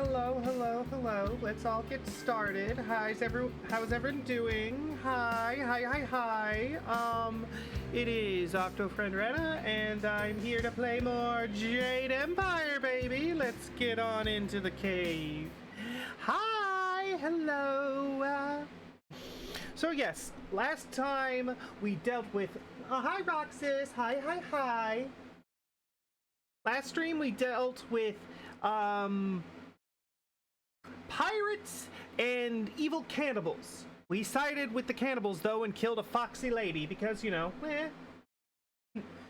hello. Let's all get started. How's everyone doing? Hi. It is Octo Friend Rana, and I'm here to play more Jade Empire, baby. Let's get on into the cave. Hello. So yes, last time we dealt with. Hi, Roxas. Hi. Last stream we dealt with pirates and evil cannibals. We sided with the cannibals though and killed a foxy lady because, you know,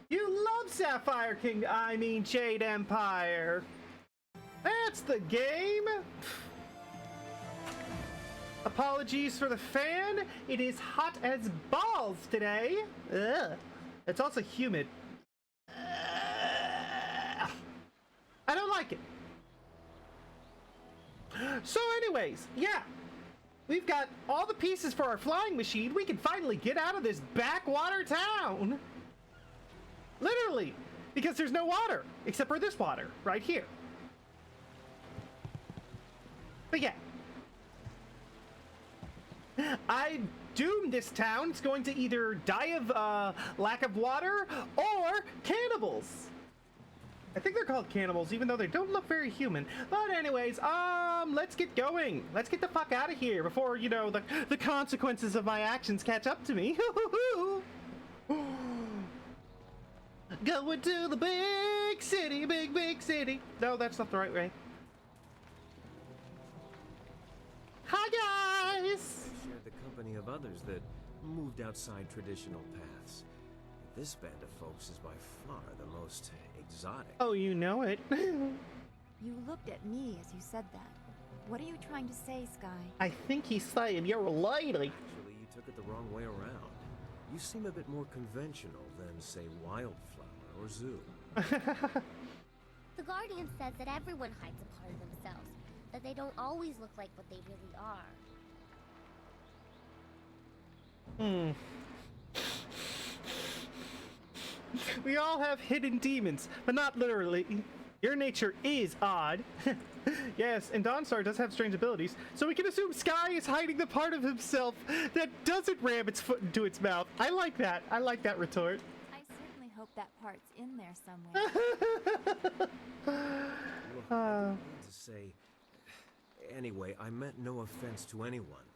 you love Sapphire King, I mean Jade Empire. That's the game. Apologies for the fan. It is hot as balls today. Ugh. It's also humid. I don't like it. So anyways, yeah. We've got all the pieces for our flying machine. We can finally get out of this backwater town. Literally. Because there's no water. Except for this water. Right here. But yeah. I doomed this town. It's going to either die of lack of water or cannibals. I think they're called cannibals, even though they don't look very human. But anyways, let's get going. Let's get the fuck out of here before, you know, the consequences of my actions catch up to me. Going to the big city, big city. No, that's not the right way. Hi, guys! You shared the company of others that moved outside traditional paths. This band of folks is by far the most exotic. Oh, you know it. You looked at me as you said that. What are you trying to say, Sky? I think he's saying you're a lady. Actually, you took it the wrong way around. You seem a bit more conventional than, say, Wildflower or Zoo. The Guardian says that everyone hides a part of themselves, that they don't always look like what they really are. We all have hidden demons, but not literally. Your nature is odd. Yes, and Dawnstar does have strange abilities, so we can assume Sky is hiding the part of himself that doesn't ram its foot into its mouth. I like that. I like that retort. I certainly hope that part's in there somewhere. Look, I didn't mean to say... Anyway, I meant no offense to anyone,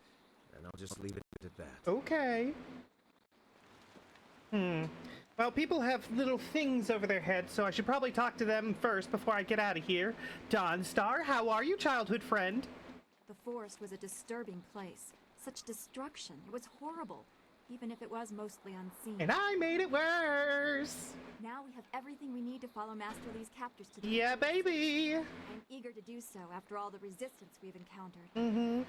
and I'll just leave it at that. Okay. Well, people have little things over their heads, so I should probably talk to them first before I get out of here. Dawnstar, how are you, childhood friend? The forest was a disturbing place. Such destruction. It was horrible, even if it was mostly unseen. And I made it worse! Now we have everything we need to follow Master Lee's captors to the Yeah, baby! I'm eager to do so after all the resistance we've encountered.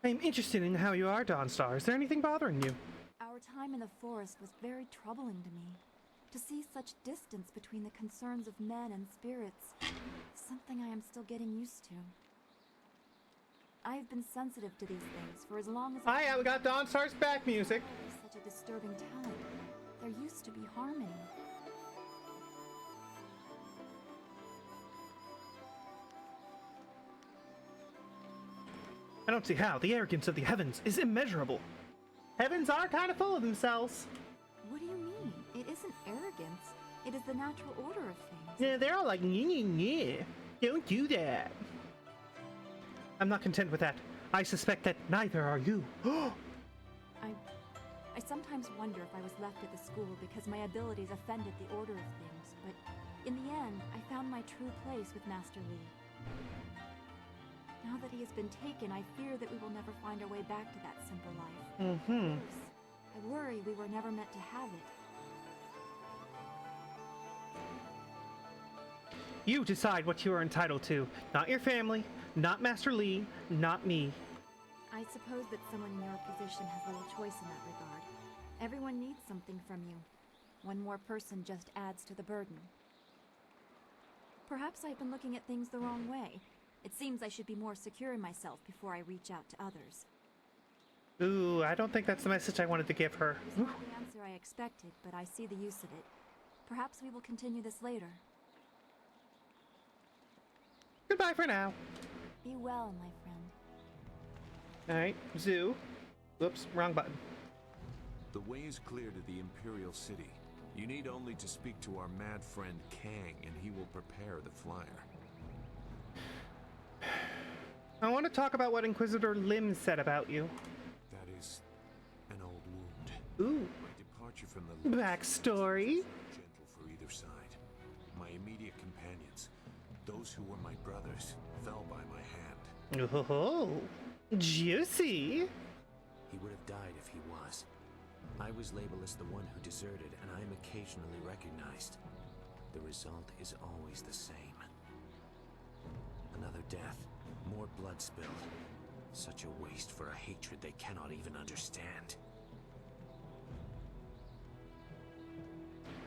I'm interested in how you are, Dawnstar. Is there anything bothering you? Our time in the forest was very troubling to me. To see such distance between the concerns of men and spirits is something I am still getting used to. I have been sensitive to these things for as long as Yeah, we got Dawnstar's back music. Such a disturbing talent. There used to be harmony. I don't see how. The arrogance of the heavens is immeasurable. Heavens are kind of full of themselves. What do you mean? It isn't arrogance. It is the natural order of things. Yeah, they're all like, yeah. Don't do that. I'm not content with that. I suspect that neither are you. I sometimes wonder if I was left at the school because my abilities offended the order of things, but in the end, I found my true place with Master Lee. Now that he has been taken, I fear that we will never find our way back to that simple life. Worse, I worry we were never meant to have it. You decide what you are entitled to. Not your family, not Master Lee, not me. I suppose that someone in your position has little choice in that regard. Everyone needs something from you. One more person just adds to the burden. Perhaps I've been looking at things the wrong way. It seems I should be more secure in myself before I reach out to others. Ooh, I don't think that's the message I wanted to give her. It's not the answer I expected, but I see the use of it. Perhaps we will continue this later. Goodbye for now. Be well, my friend. Alright, Zoo. Whoops, wrong button. The way is clear to the Imperial City. You need only to speak to our mad friend Kang, and he will prepare the flyer. I want to talk about what Inquisitor Lim said about you. That is an old wound. Ooh. My departure from the Backstory. gentle for either side. My immediate companions, those who were my brothers, fell by my hand. Oh, juicy. He would have died if he was. I was labeled as the one who deserted, and I am occasionally recognized. The result is always the same. Another death, more blood spilled. Such a waste for a hatred they cannot even understand.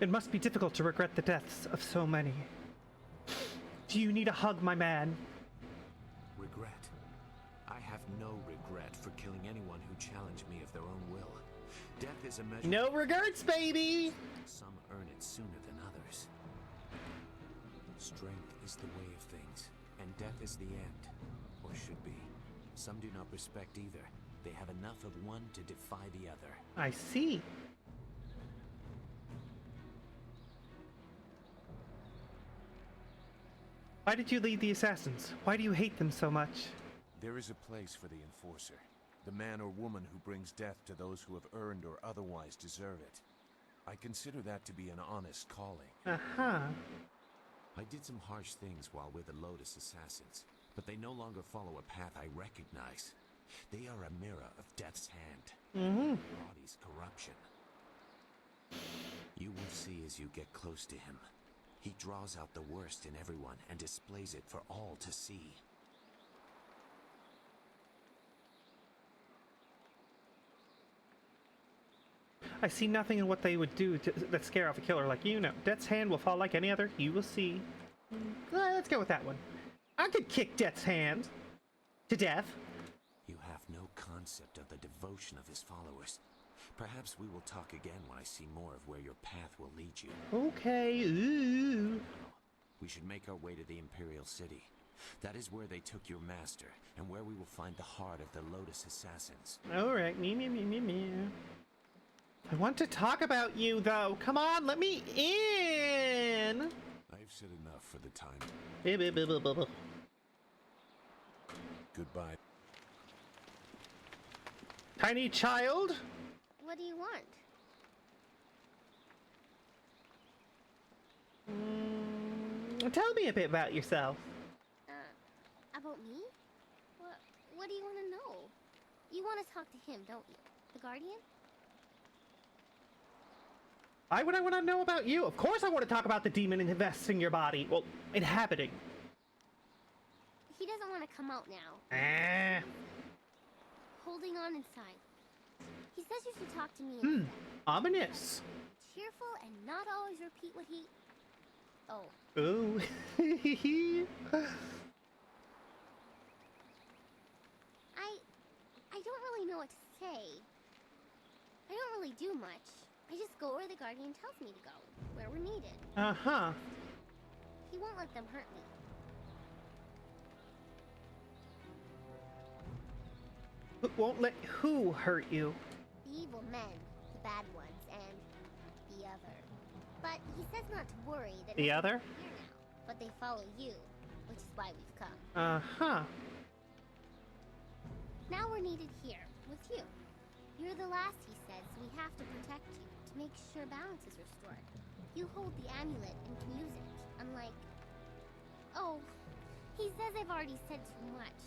It must be difficult to regret the deaths of so many. Do you need a hug, my man? Regret? I have no regret for killing anyone who challenged me of their own will. Death is a measure. No regrets, baby! Some earn it sooner than others. Strength is the way of things, and death is the end, or should be. Some do not respect either. They have enough of one to defy the other. I see. Why did you lead the assassins? Why do you hate them so much? There is a place for the enforcer. The man or woman who brings death to those who have earned or otherwise deserve it. I consider that to be an honest calling. Uh-huh. I did some harsh things while with the Lotus Assassins, but they no longer follow a path I recognize. They are a mirror of Death's hand. Body's corruption. You will see as you get close to him. He draws out the worst in everyone and displays it for all to see. I see nothing in what they would do that scare off a killer like you. No, Death's hand will fall like any other. You will see. Let's go with that one. I could kick Death's hand to death. You have no concept of the devotion of his followers. Perhaps we will talk again when I see more of where your path will lead you. Okay. Ooh. We should make our way to the Imperial City. That is where they took your master, and where we will find the heart of the Lotus Assassins. All right. Me. I want to talk about you, though. Come on, let me in. I've said enough for the time. Goodbye. Tiny child. What do you want? Tell me a bit about yourself. About me? What do you want to know? You want to talk to him, don't you? The Guardian? Why would I want to know about you? Of course I want to talk about the demon investing your body. Well, inhabiting. He doesn't want to come out now. Holding on inside. He says you should talk to me instead. Ominous. Cheerful and not always repeat what he... Oh. Ooh. I don't really know what to say. I don't really do much. I just go where the Guardian tells me to go, where we're needed. Uh-huh. He won't let them hurt me. Won't let who hurt you? The evil men, the bad ones, and the other. But he says not to worry that The other? here now, but they follow you, which is why we've come. Uh-huh. Now we're needed here, with you. You're the last, he says, so we have to protect you, to make sure balance is restored. You hold the amulet and can use it, unlike... Oh, he says I've already said too much.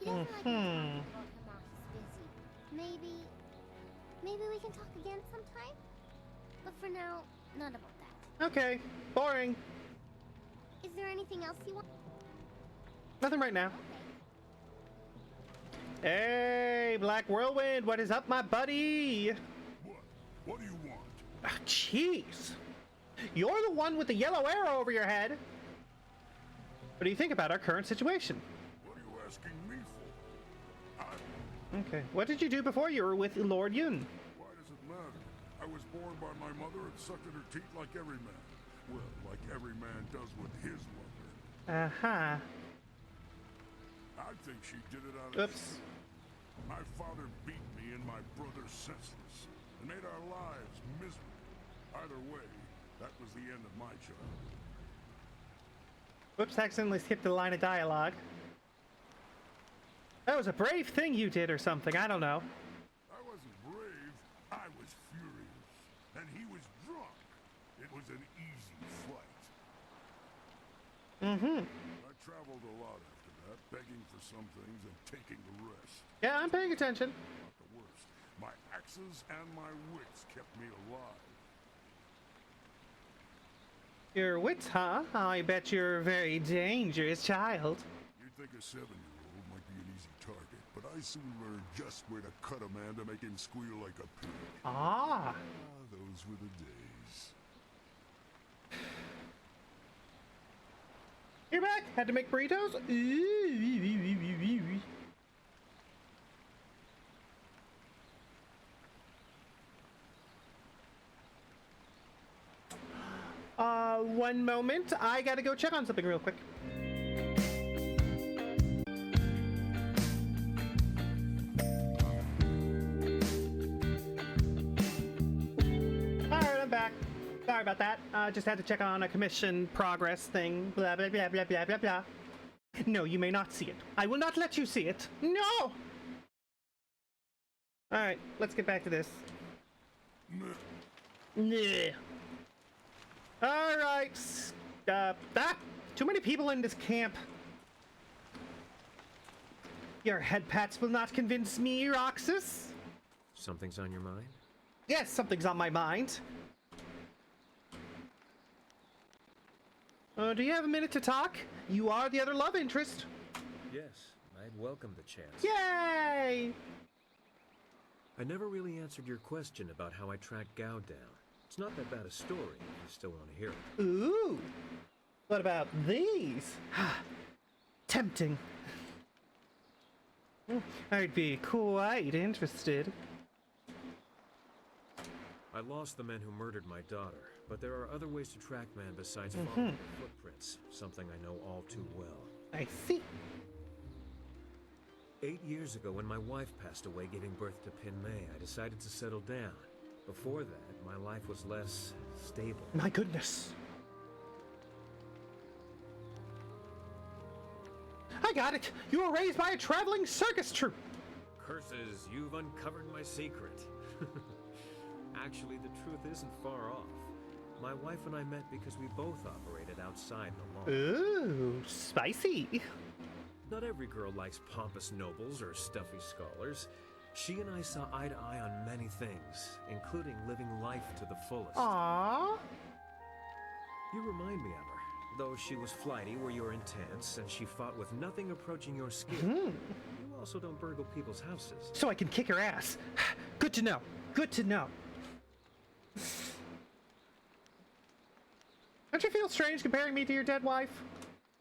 He doesn't like me talking about him while he's busy. Maybe we can talk again sometime? But for now, not about that. Okay. Boring. Is there anything else you want? Nothing right now. Okay. Hey, Black Whirlwind, what is up, my buddy? What do you want? Ah, jeez. You're the one with the yellow arrow over your head. What do you think about our current situation? What are you asking me for? Okay. What did you do before you were with Lord Yun? Why does it matter? I was born by my mother and sucked at her teeth like every man. Well, like every man does with his mother. Uh-huh. I think she did it out of... Oops. My father beat me and my brother senseless and made our lives miserable. Either way, that was the end of my childhood. Whoops, accidentally skipped a line of dialogue. That was a brave thing you did or something, I don't know. I wasn't brave, I was furious. And he was drunk. It was an easy flight. I traveled a lot after that, begging for some things and taking the rest. Yeah, I'm paying attention. Not the worst. My axes and my wits kept me alive. Your wits, huh? I bet you're a very dangerous child. You'd think a 7-year-old might be an easy target, but I soon learned just where to cut a man to make him squeal like a pig. Ah. Those were the days. You're back. Had to make burritos. One moment. I gotta go check on something real quick. Alright, I'm back. Sorry about that. Just had to check on a commission progress thing. Blah, blah, blah, blah, blah, blah, blah. No, you may not see it. I will not let you see it. No! Alright, let's get back to this. Yeah. Alright. Too many people in this camp. Your head pats will not convince me, Roxas. Something's on your mind? Yes, something's on my mind. Do you have a minute to talk? You are the other love interest. Yes, I'd welcome the chance. Yay! I never really answered your question about how I tracked Gao down. It's not that bad a story if you still want to hear it. Ooh. What about these? Tempting. I'd be quite interested. I lost the men who murdered my daughter, but there are other ways to track man besides following footprints, something I know all too well. I see. 8 years ago, when my wife passed away giving birth to Pin Mei, I decided to settle down. Before that, my life was less stable. My goodness. I got it! You were raised by a traveling circus troupe! Curses, you've uncovered my secret. Actually, the truth isn't far off. My wife and I met because we both operated outside the law. Ooh, spicy. Not every girl likes pompous nobles or stuffy scholars. She and I saw eye to eye on many things, including living life to the fullest. Aww. You remind me of her. Though she was flighty where you're intense, and she fought with nothing approaching your skill. You also don't burgle people's houses. So I can kick her ass. Good to know. Good to know. Don't you feel strange comparing me to your dead wife?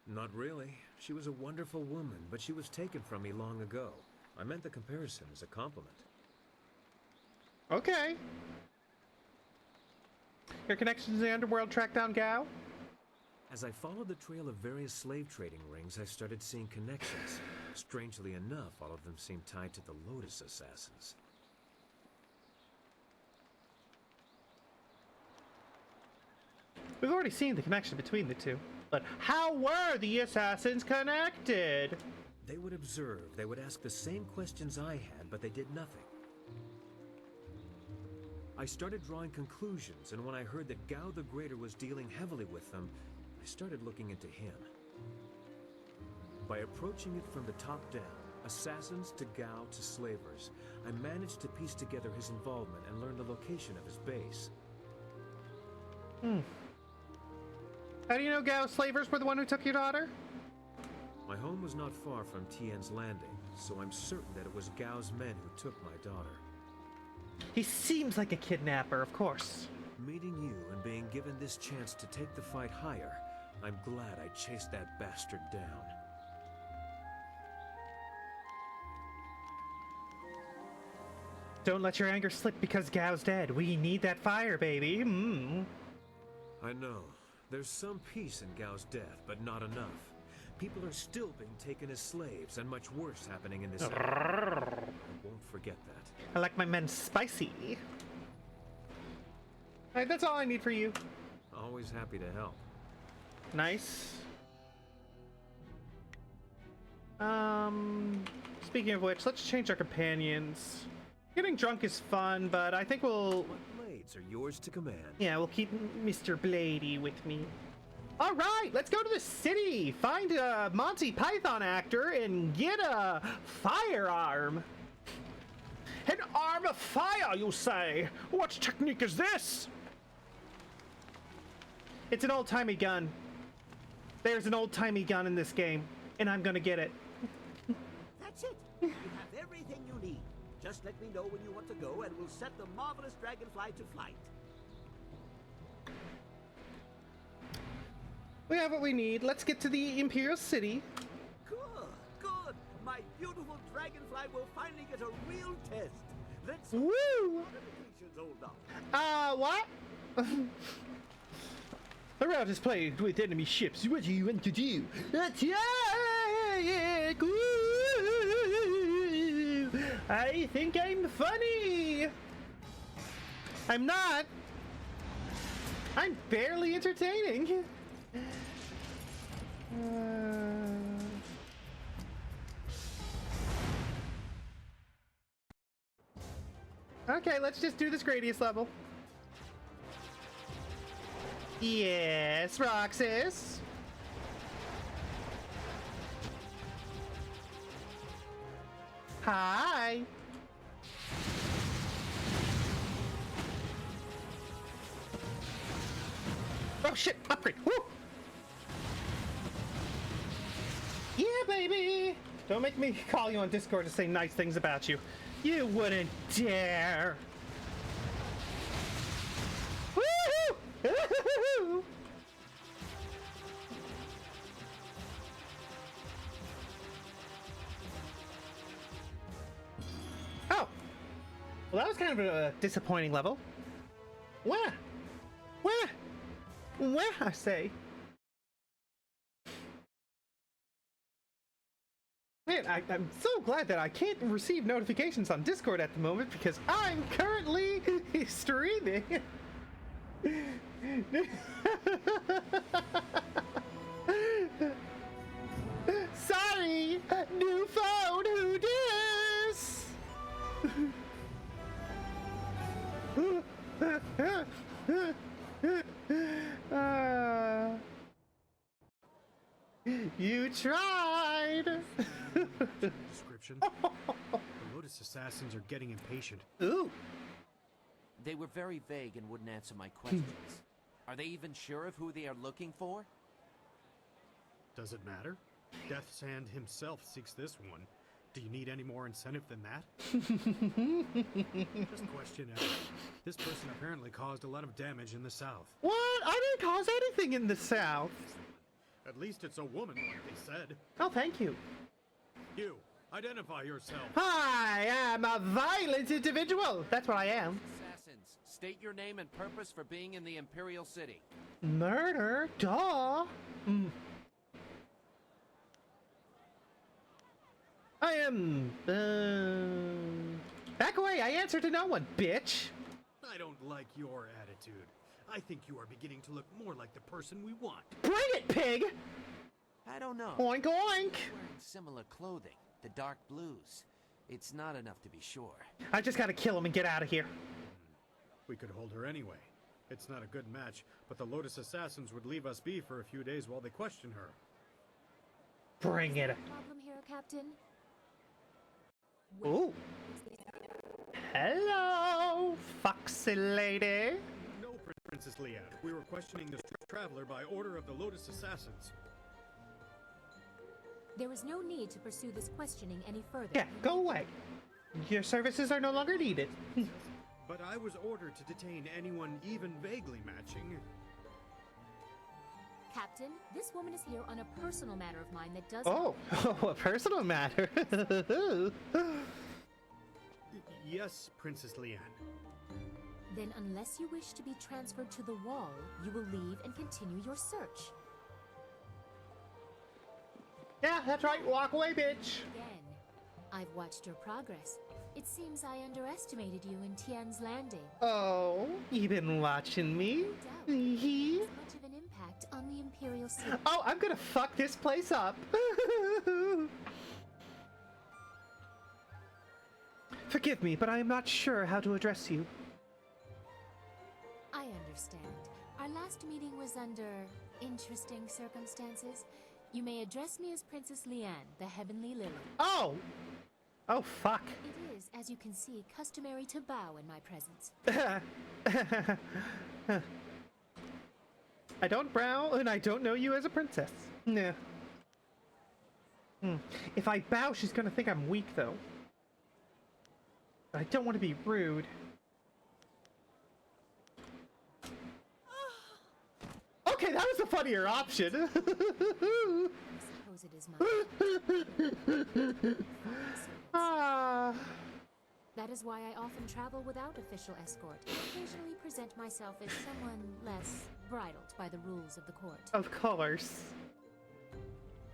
Not really. She was a wonderful woman, but she was taken from me long ago. I meant the comparison as a compliment. Okay. Your connections to the underworld track down Gao? As I followed the trail of various slave trading rings, I started seeing connections. Strangely enough, all of them seemed tied to the Lotus assassins. We've already seen the connection between the two. But how were the assassins connected? They would observe, they would ask the same questions I had, but they did nothing. I started drawing conclusions, and when I heard that Gao the Greater was dealing heavily with them, I started looking into him. By approaching it from the top down, assassins to Gao to slavers, I managed to piece together his involvement and learn the location of his base. How do you know Gao's slavers were the one who took your daughter? My home was not far from Tian's landing, so I'm certain that it was Gao's men who took my daughter. He seems like a kidnapper, of course. Meeting you and being given this chance to take the fight higher, I'm glad I chased that bastard down. Don't let your anger slip because Gao's dead. We need that fire, baby. I know. There's some peace in Gao's death, but not enough. people are still being taken as slaves, and much worse happening in this area. I won't forget that. I like my men spicy. Alright, that's all I need for you. Always happy to help. Nice. Speaking of which, let's change our companions. Getting drunk is fun, but I think we'll... What blades are yours to command? Yeah, we'll keep Mr. Blady with me. Alright, let's go to the city! Find a Monty Python actor and get a firearm. An arm of fire, you say? What technique is this? It's an old-timey gun. There's an old-timey gun in this game, and I'm gonna get it. That's it. You have everything you need. Just let me know when you want to go, and we'll set the marvelous dragonfly to flight. We have what we need. Let's get to the Imperial City. Good, good. My beautiful dragonfly will finally get a real test. Let's Woo! Qualifications, old dog. What? The route is played with enemy ships. What do you want to do? Attack! Woo! I think I'm funny. I'm not. I'm barely entertaining. Okay, let's just do this Gradius level. Yes, Roxas. Hi. Oh shit, upgrade. Woo! Yeah, baby. Don't make me call you on Discord to say nice things about you. You wouldn't dare. Woo-hoo! Oh. Well, that was kind of a disappointing level. Where? Where, I say? Man, I'm so glad that I can't receive notifications on Discord at the moment because I'm currently streaming. Sorry, new phone, who dis? You tried. Description. The Lotus Assassins are getting impatient. Ooh. They were very vague and wouldn't answer my questions. Are they even sure of who they are looking for? Does it matter? Death's Hand himself seeks this one. Do you need any more incentive than that? Just question it. This person apparently caused a lot of damage in the south. What? I didn't cause anything in the south. At least it's a woman, like they said. Oh, thank you. You, identify yourself. I am a violent individual. That's what I am. Assassins, state your name and purpose for being in the Imperial City. Murder? Duh. I am, back away, I answer to no one, bitch. I don't like your attitude. I think you are beginning to look more like the person we want. Bring it, pig! I don't know. Oink, oink! Wearing similar clothing, the dark blues. It's not enough to be sure. I just gotta kill him and get out of here. We could hold her anyway. It's not a good match, but the Lotus Assassins would leave us be for a few days while they question her. Bring it. Problem here, Captain? Ooh. Hello, foxy lady. No, Princess Leanne. We were questioning this traveler by order of the Lotus Assassins. There is no need to pursue this questioning any further. Yeah, go away. Your services are no longer needed. But I was ordered to detain anyone even vaguely matching. Captain, this woman is here on a personal matter of mine that does... Oh, a personal matter. Yes, Princess Leanne. Then unless you wish to be transferred to the wall, you will leave and continue your search. Yeah, that's right. Walk away, bitch. Again, I've watched your progress. It seems I underestimated you in Tian's Landing. Oh, you been watching me? No doubt. Hee. Has much of an impact on the Imperial City. Oh, I'm gonna fuck this place up. Forgive me, but I am not sure how to address you. I understand. Our last meeting was under interesting circumstances. You may address me as Princess Liane, the Heavenly Lily. Oh! Oh, fuck. It is, as you can see, customary to bow in my presence. I don't bow, and I don't know you as a princess. Nah. If I bow, she's gonna think I'm weak, though. I don't want to be rude. Okay, that was a funnier option. I suppose it is my Ah. That is why I often travel without official escort, and occasionally present myself as someone less bridled by the rules of the court. Of course.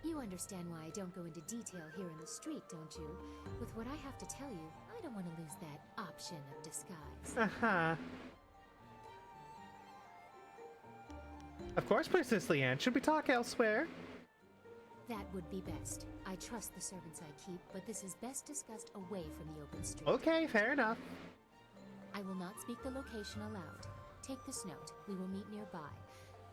You understand why I don't go into detail here in the street, don't you? With what I have to tell you, I don't want to lose that option of disguise. Uh-huh. Of course, Princess Liane. Should we talk elsewhere? That would be best. I trust the servants I keep, but this is best discussed away from the open street. Okay, fair enough. I will not speak the location aloud. Take this note. We will meet nearby.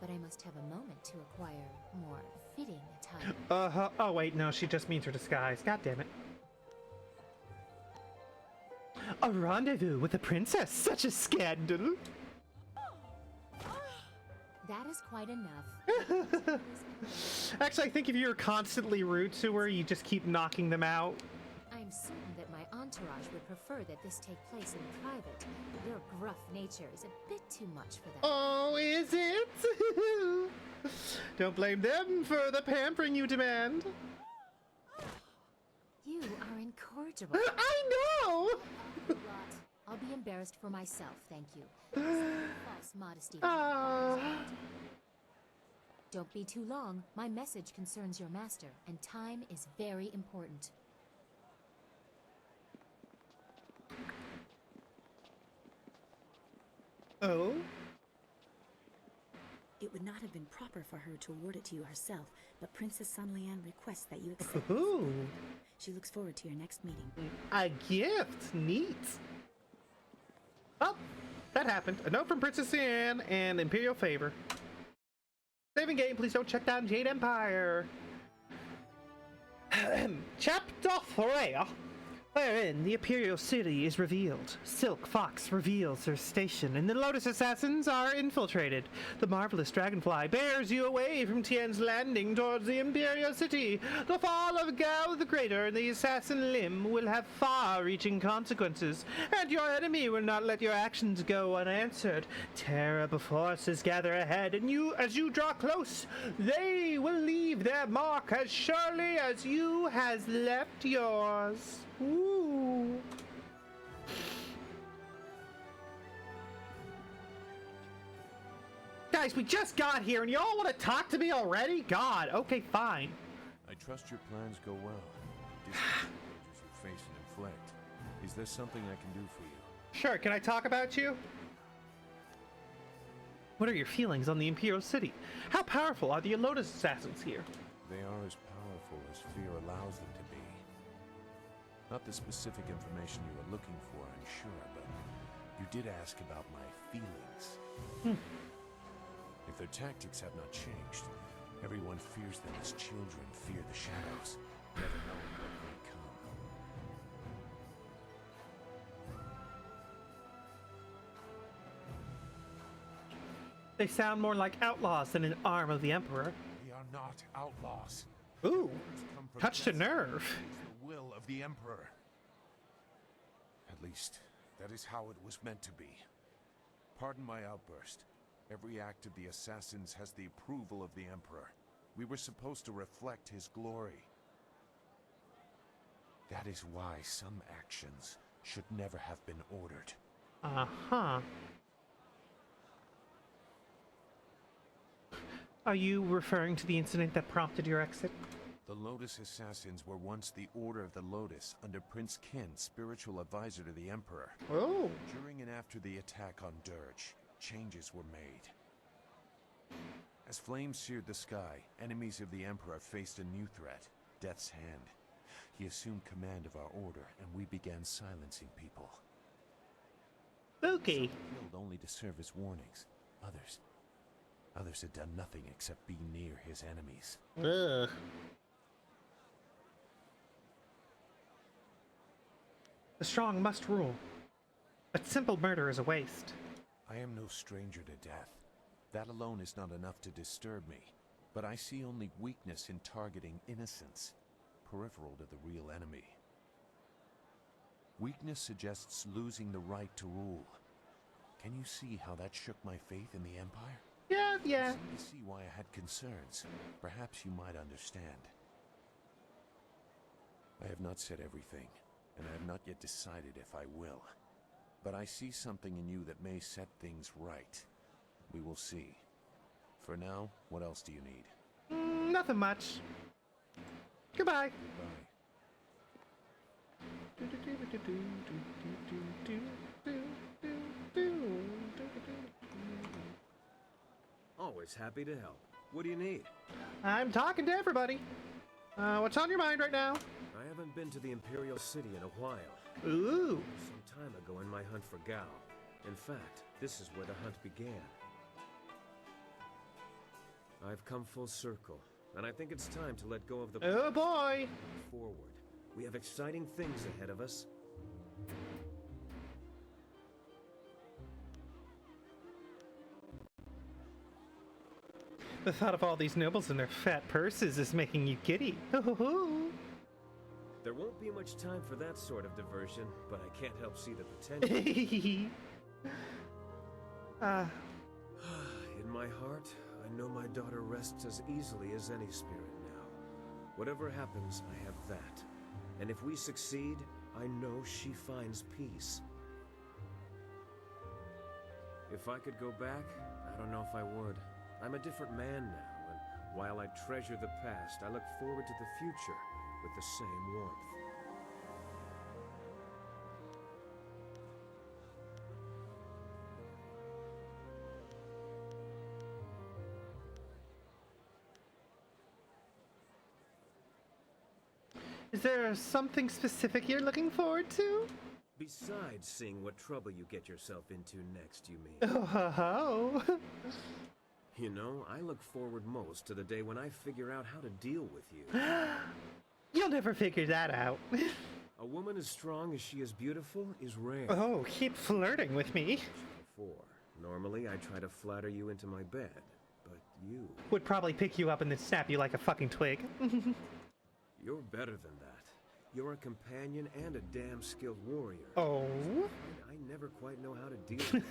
But I must have a moment to acquire more fitting attire. Uh-huh. Oh, wait, no, she just means her disguise. God damn it. A rendezvous with a princess. Such a scandal. That is quite enough. Actually, I think if you're constantly rude to her, you just keep knocking them out. I'm certain that my entourage would prefer that this take place in private. Your gruff nature is a bit too much for that. Oh, is it? Don't blame them for the pampering you demand. You are incorrigible. I know! I'll be embarrassed for myself, thank you. False modesty. Don't be too long. My message concerns your master, and time is very important. Oh? It would not have been proper for her to award it to you herself, but Princess Sanlian requests that you accept. Ooh. She looks forward to your next meeting. A gift? Neat. Oh, that happened. A note from Princess Anne and Imperial favor. Saving game, please don't check down Jade Empire. Chapter 3, wherein the Imperial City is revealed. Silk Fox reveals her station, and the Lotus Assassins are infiltrated. The marvelous dragonfly bears you away from Tian's Landing towards the Imperial City. The fall of Gao the Greater and the Assassin Lim will have far-reaching consequences, and your enemy will not let your actions go unanswered. Terrible forces gather ahead, and as you draw close, they will leave their mark as surely as you has left yours. Ooh. Guys, we just got here and y'all want to talk to me already? God, okay, fine. I trust your plans go well. Despite the dangers you face and inflict, is there something I can do for you? Sure, can I talk about you? What are your feelings on the Imperial City? How powerful are the Lotus Assassins here? They are as powerful as fear allows them to be. Not the specific information you were looking for, I'm sure, but you did ask about my feelings. If their tactics have not changed, everyone fears them as children fear the shadows, never knowing what may come. They sound more like outlaws than an arm of the Emperor. We are not outlaws. Ooh, touched a nerve. The will of the Emperor. At least, that is how it was meant to be. Pardon my outburst. Every act of the assassins has the approval of the Emperor. We were supposed to reflect his glory. That is why some actions should never have been ordered. Uh-huh. Are you referring to the incident that prompted your exit? The Lotus Assassins were once the Order of the Lotus under Prince Ken, spiritual advisor to the Emperor. Oh. During and after the attack on Dirge, changes were made. As flames seared the sky, enemies of the Emperor faced a new threat, Death's Hand. He assumed command of our order, and we began silencing people. Okay. Some killed only to serve as warnings. Others had done nothing except be near his enemies. Ugh. The strong must rule. But simple murder is a waste. I am no stranger to death. That alone is not enough to disturb me. But I see only weakness in targeting innocents, peripheral to the real enemy. Weakness suggests losing the right to rule. Can you see how that shook my faith in the Empire? Yeah. You seem to see why I had concerns. Perhaps you might understand. I have not said everything, and I have not yet decided if I will. But I see something in you that may set things right. We will see. For now, what else do you need? Nothing much. Goodbye. Always happy to help. What do you need? I'm talking to everybody. What's on your mind right now? I haven't been to the Imperial City in a while. Ooh. Some time ago in my hunt for Gao. In fact, this is where the hunt began. I've come full circle, and I think it's time to let go of the... Oh boy! Forward. We have exciting things ahead of us. The thought of all these nobles and their fat purses is making you giddy. There won't be much time for that sort of diversion, but I can't help see the potential. In my heart, I know my daughter rests as easily as any spirit now. Whatever happens, I have that. And if we succeed, I know she finds peace. If I could go back, I don't know if I would. I'm a different man now, and while I treasure the past, I look forward to the future with the same warmth. Is there something specific you're looking forward to? Besides seeing what trouble you get yourself into next, you mean? Oh. You know, I look forward most to the day when I figure out how to deal with you. You'll never figure that out. A woman as strong as she is beautiful is rare. Oh, keep flirting with me. Before, normally I try to flatter you into my bed, but you... Would probably pick you up and then snap you like a fucking twig. You're better than that. You're a companion and a damn skilled warrior. Oh? I never quite know how to deal with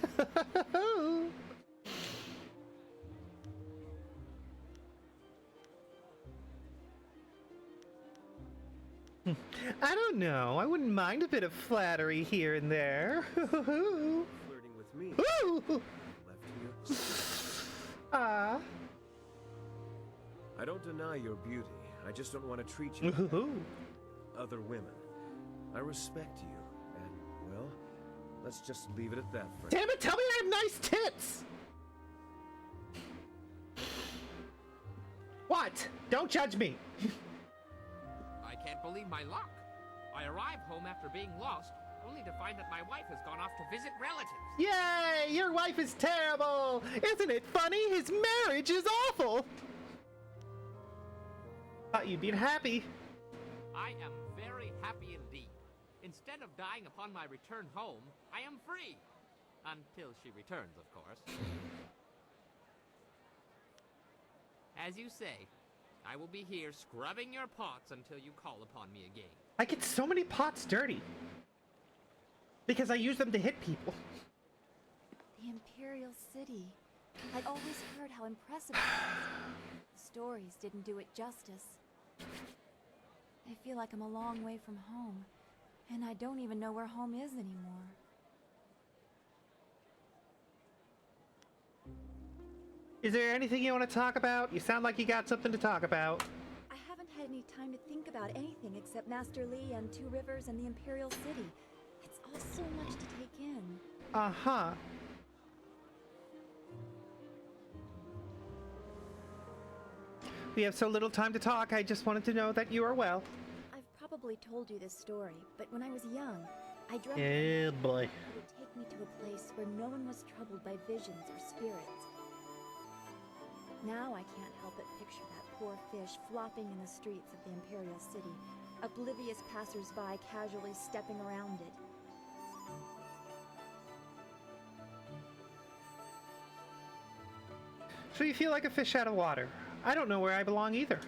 you. I don't know. I wouldn't mind a bit of flattery here and there. Flirting with me. Left here. Ah. I don't deny your beauty. I just don't want to treat you like other women. I respect you, and, well, let's just leave it at that for now. Damn it, tell me I have nice tits! What? Don't judge me. I can't believe my luck. I arrived home after being lost, only to find that my wife has gone off to visit relatives. Yay! Your wife is terrible! Isn't it funny? His marriage is awful! Thought you'd be happy. I am very happy indeed. Instead of dying upon my return home, I am free. Until she returns, of course. As you say, I will be here scrubbing your pots until you call upon me again. I get so many pots dirty. Because I use them to hit people. The Imperial City. I'd always heard how impressive it was. The stories didn't do it justice. I feel like I'm a long way from home, and I don't even know where home is anymore. Is there anything you want to talk about? You sound like you got something to talk about. I haven't had any time to think about anything except Master Li and Two Rivers and the Imperial City. It's all so much to take in. Uh-huh. We have so little time to talk. I just wanted to know that you are well. I've probably told you this story, but when I was young, I dreamt Yeah, boy. it would take me to a place where no one was troubled by visions or spirits. Now I can't help but picture that poor fish flopping in the streets of the Imperial City, oblivious passers-by casually stepping around it. So you feel like a fish out of water. I don't know where I belong either. It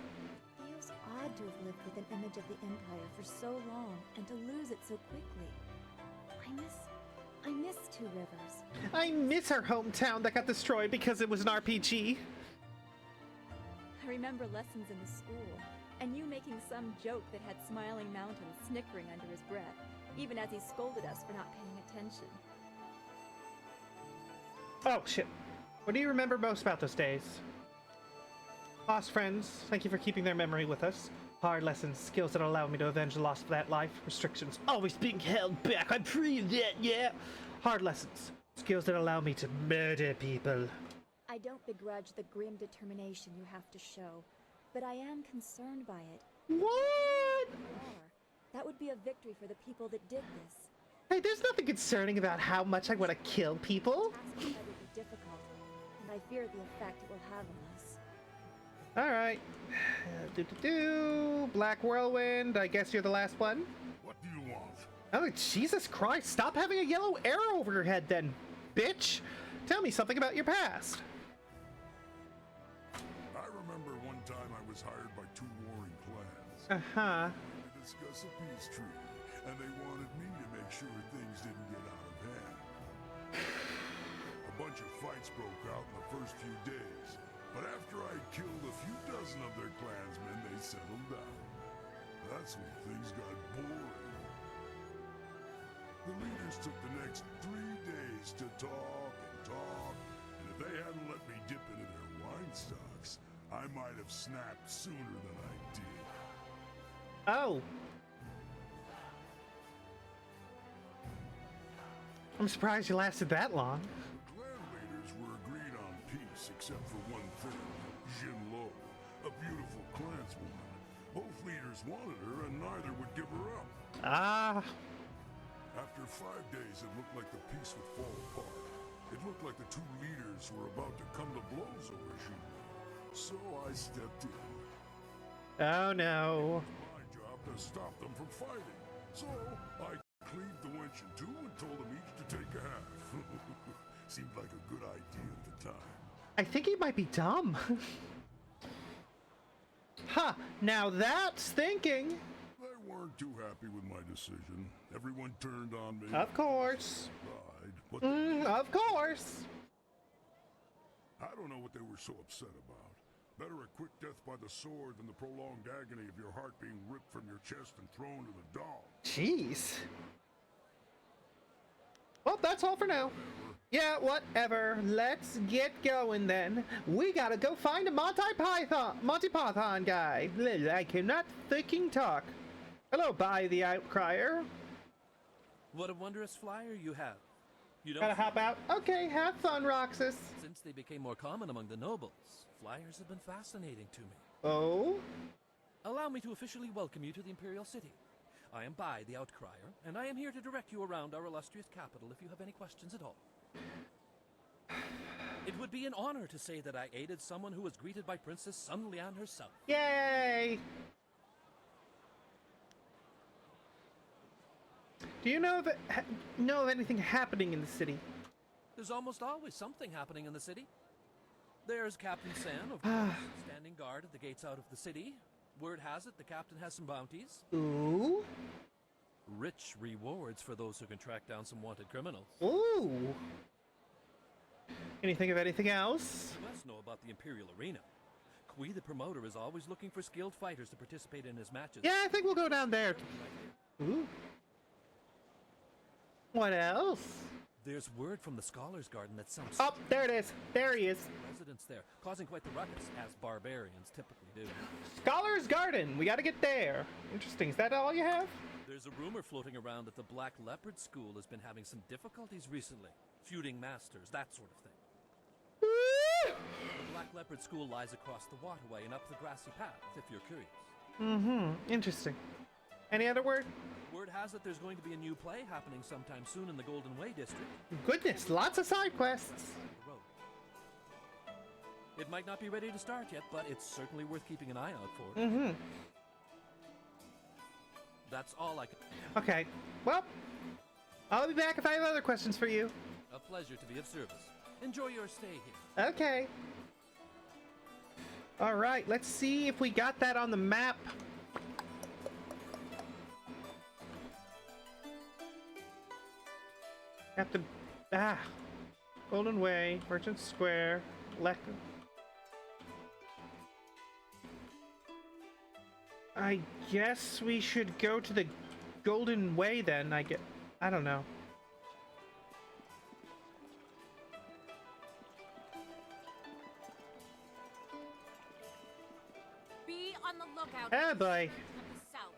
feels odd to have lived with an image of the Empire for so long and to lose it so quickly. I miss Two Rivers. I miss our hometown that got destroyed because it was an RPG. I remember lessons in the school, and you making some joke that had Smiling Mountain snickering under his breath, even as he scolded us for not paying attention. Oh, shit. What do you remember most about those days? Lost friends, thank you for keeping their memory with us. Hard lessons, skills that allow me to avenge the loss of that life. Restrictions, always being held back. I'm free of that, yeah. Hard lessons, skills that allow me to murder people. I don't begrudge the grim determination you have to show, but I am concerned by it. What? That would be a victory for the people that did this. Hey, there's nothing concerning about how much I want to kill people. The task ahead will be difficult, and I fear the effect it will have on us. Alright. Black Whirlwind, I guess you're the last one? What do you want? Oh, Jesus Christ, stop having a yellow arrow over your head then, bitch! Tell me something about your past. I remember one time I was hired by two warring clans. Uh-huh. To discuss a peace treaty, and they wanted me to make sure things didn't get out of hand. A bunch of fights broke out in the first few days, but after I killed a few dozen of their clansmen, they settled down. That's when things got boring. The leaders took the next 3 days to talk and talk, and if they hadn't let me dip into their wine stocks, I might have snapped sooner than I did. Oh. I'm surprised you lasted that long. The clan leaders were agreed on peace, except for one thing. Jinlo, a beautiful clanswoman. Both leaders wanted her, and neither would give her up. Ah. After 5 days, it looked like the peace would fall apart. It looked like the two leaders were about to come to blows over Jinlo. So I stepped in. Oh no. It was my job to stop them from fighting. So I cleaved the wench in two and told them each to take a half. Seemed like a good idea at the time. I think he might be dumb. Ha! Now that's thinking. They weren't too happy with my decision. Everyone turned on me. Of course. Lied, but Of course. I don't know what they were so upset about. Better a quick death by the sword than the prolonged agony of your heart being ripped from your chest and thrown to the dogs. Jeez. Well, that's all for now. Yeah, whatever. Let's get going then. We gotta go find a Monty Python guy. I cannot freaking talk. Hello, By the Outcrier. What a wondrous flyer you have. You don't Gotta hop out. Okay, have fun, Roxas. Since they became more common among the nobles, flyers have been fascinating to me. Oh? Allow me to officially welcome you to the Imperial City. I am Bai, the Outcrier, and I am here to direct you around our illustrious capital if you have any questions at all. It would be an honor to say that I aided someone who was greeted by Princess Sun Lian herself. Yay! Do you know of anything happening in the city? There's almost always something happening in the city. There's Captain San, of course, standing guard at the gates out of the city. Word has it the captain has some bounties. Ooh. Rich rewards for those who can track down some wanted criminals. Ooh. Anything of anything else? You must know about the Imperial Arena. Kui, the promoter, is always looking for skilled fighters to participate in his matches. Yeah, I think we'll go down there. Ooh. What else? There's word from the Scholars Garden that some... Oh, there it is. There he is. Residents entrance there, causing quite the ruckus, as barbarians typically do. Scholar's Garden. We gotta get there. Interesting. Is that all you have? There's a rumor floating around that the Black Leopard School has been having some difficulties recently. Feuding masters, that sort of thing. The Black Leopard School lies across the waterway and up the grassy path, if you're curious. Interesting. Any other word? Word has it there's going to be a new play happening sometime soon in the Golden Way district. Goodness, lots of side quests. It might not be ready to start yet, but it's certainly worth keeping an eye out for. That's all I can... Okay, well, I'll be back if I have other questions for you. A pleasure to be of service. Enjoy your stay here. Okay. All right, let's see if we got that on the map. Captain... Golden Way, Merchant Square, I guess we should go to the Golden Way then, I don't know. Be on the lookout. Oh boy. Of the South.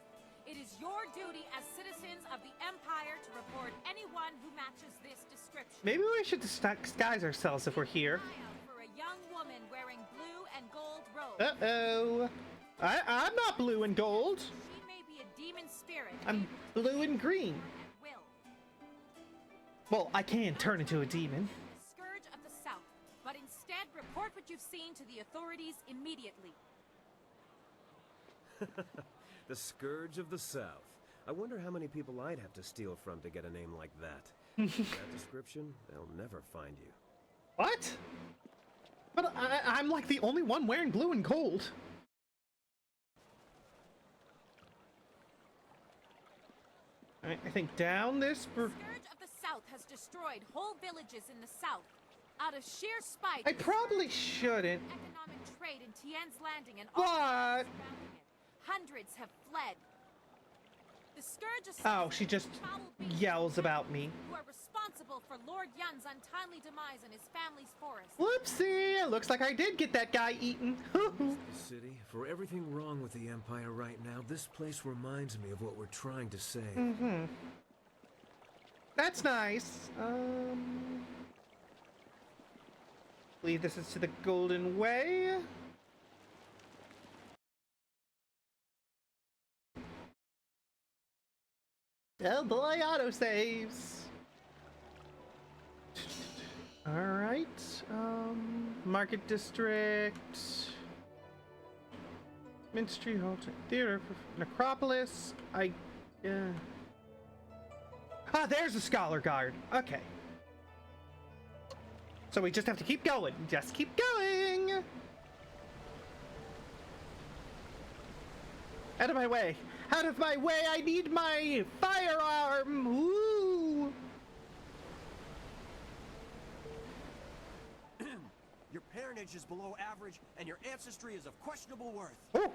It is your duty as citizens of the Empire to report anyone who matches this description. Maybe we should disguise ourselves if we're here. For a young woman wearing blue and gold robes. Uh-oh. I'm not blue and gold. She may be a demon spirit. I'm blue and green. Well, I can turn into a demon. The Scourge of the South, but instead report what you've seen to the authorities immediately. The Scourge of the South. I wonder how many people I'd have to steal from to get a name like that. That description, they'll never find you. What? But I'm like the only one wearing blue and gold. Alright, I think down this... The Scourge of the South has destroyed whole villages in the South. Out of sheer spite... I probably shouldn't. ...economic trade in Tien's Landing and all surrounding it. Hundreds have fled. The Scourge of Oh, she just yells about me. who are responsible for Lord Yun's untimely demise in his family's forest. Whoopsie! Looks like I did get that guy eaten. The city, for everything wrong with the Empire right now, this place reminds me of what we're trying to say. That's nice. Believe this is to the Golden Way. Oh boy, autosaves. Alright, Market District. Minstrel Hall, Theater, Necropolis. There's the Scholar Guard. Okay. So we just have to keep going. Just keep going. Out of my way. Out of my way. I need my firearm. Woo. Your parentage is below average, and your ancestry is of questionable worth. Oh.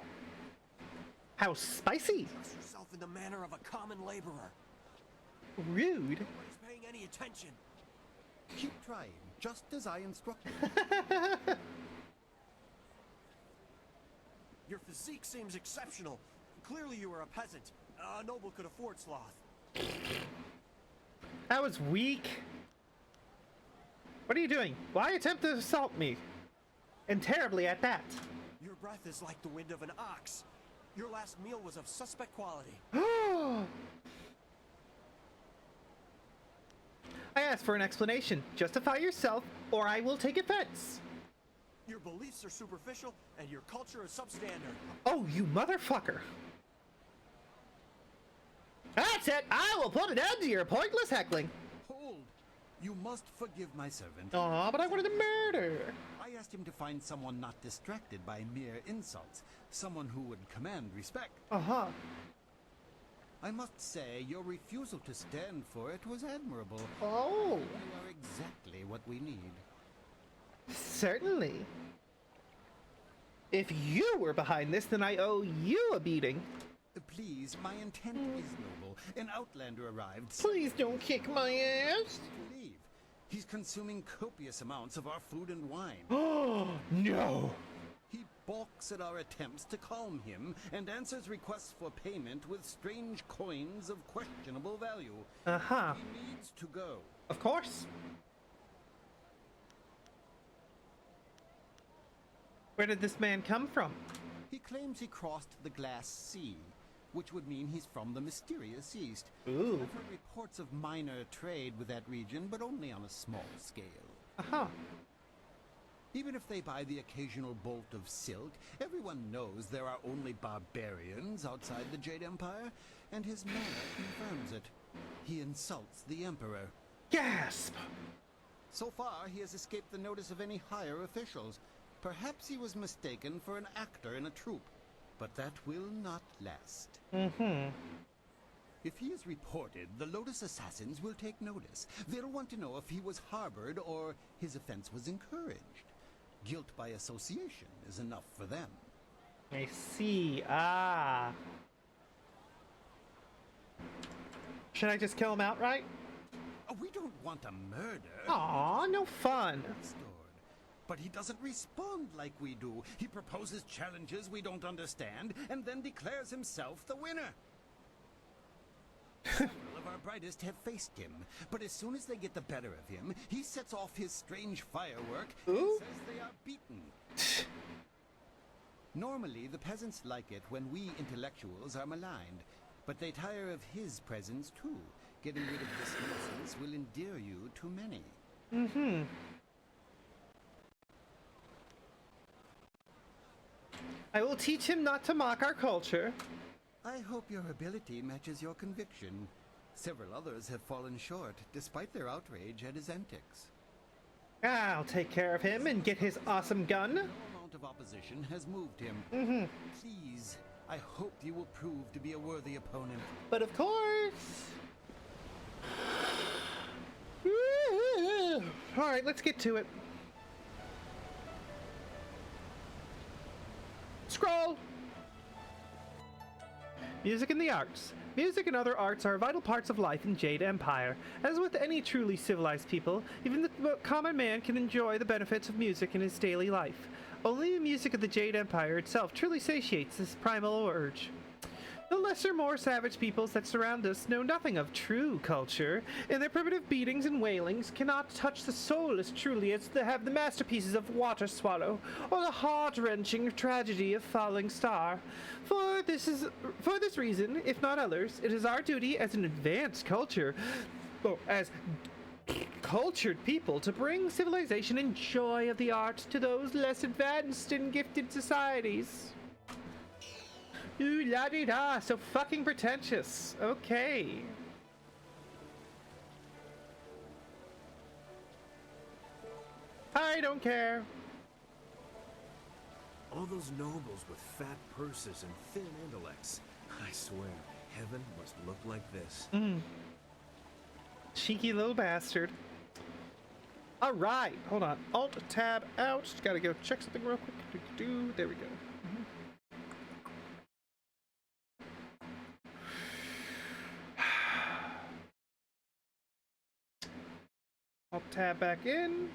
How spicy. Dress yourself in the manner of a common laborer. Rude. Nobody's paying any attention. Keep trying, just as I instructed. Your physique seems exceptional. Clearly you are a peasant. A noble could afford sloth. That was weak. What are you doing? Why attempt to assault me? And terribly at that. Your breath is like the wind of an ox. Your last meal was of suspect quality. I asked for an explanation. Justify yourself, or I will take offense. Your beliefs are superficial, and your culture is substandard. Oh, you motherfucker. That's it! I will put an end to your pointless heckling. Hold! You must forgive my servant. Aw, but I wanted to murder. I asked him to find someone not distracted by mere insults. Someone who would command respect. Uh-huh. I must say, your refusal to stand for it was admirable. Oh. You are exactly what we need. Certainly. If you were behind this, then I owe you a beating. Please, my intent is noble. An outlander arrived. Please don't kick my ass. Leave. He's consuming copious amounts of our food and wine. Oh, no! He balks at our attempts to calm him and answers requests for payment with strange coins of questionable value. Uh-huh. He needs to go. Of course. Where did this man come from? He claims he crossed the Glass Sea, which would mean he's from the mysterious East. Ooh. I've heard reports of minor trade with that region, but only on a small scale. Uh-huh. Even if they buy the occasional bolt of silk, everyone knows there are only barbarians outside the Jade Empire, and his manner confirms it. He insults the Emperor. Gasp! So far, he has escaped the notice of any higher officials. Perhaps he was mistaken for an actor in a troupe, but that will not last. Mm-hmm. If he is reported, the Lotus Assassins will take notice. They'll want to know if he was harbored or his offense was encouraged. Guilt by association is enough for them. I see. Ah. Should I just kill him outright? We don't want a murder. Aw, no fun. But he doesn't respond like we do. He proposes challenges we don't understand, and then declares himself the winner. Several of our brightest have faced him, but as soon as they get the better of him, he sets off his strange firework and says they are beaten. Normally, the peasants like it when we intellectuals are maligned, but they tire of his presence too. Getting rid of this nuisance will endear you to many. Mm-hmm. I will teach him not to mock our culture. I hope your ability matches your conviction. Several others have fallen short, despite their outrage at his antics. I'll take care of him and get his awesome gun. No amount of opposition has moved him. Mm-hmm. Please, I hope you will prove to be a worthy opponent. But of course. All right, let's get to it. Scroll! Music and the arts. Music and other arts are vital parts of life in Jade Empire. As with any truly civilized people, even the common man can enjoy the benefits of music in his daily life. Only the music of the Jade Empire itself truly satiates this primal urge. The lesser, more savage peoples that surround us know nothing of true culture, and their primitive beatings and wailings cannot touch the soul as truly as they have the masterpieces of Water Swallow, or the heart-wrenching tragedy of Falling Star. For this reason, if not others, it is our duty as an advanced culture, or as cultured people, to bring civilization and joy of the art to those less advanced and gifted societies. Ooh, la-di-da, so fucking pretentious. Okay. I don't care. All those nobles with fat purses and thin intellects. I swear, heaven must look like this. Cheeky little bastard. Alright, hold on. Alt-tab out. Gotta go check something real quick. There we go. Alt-tab back in.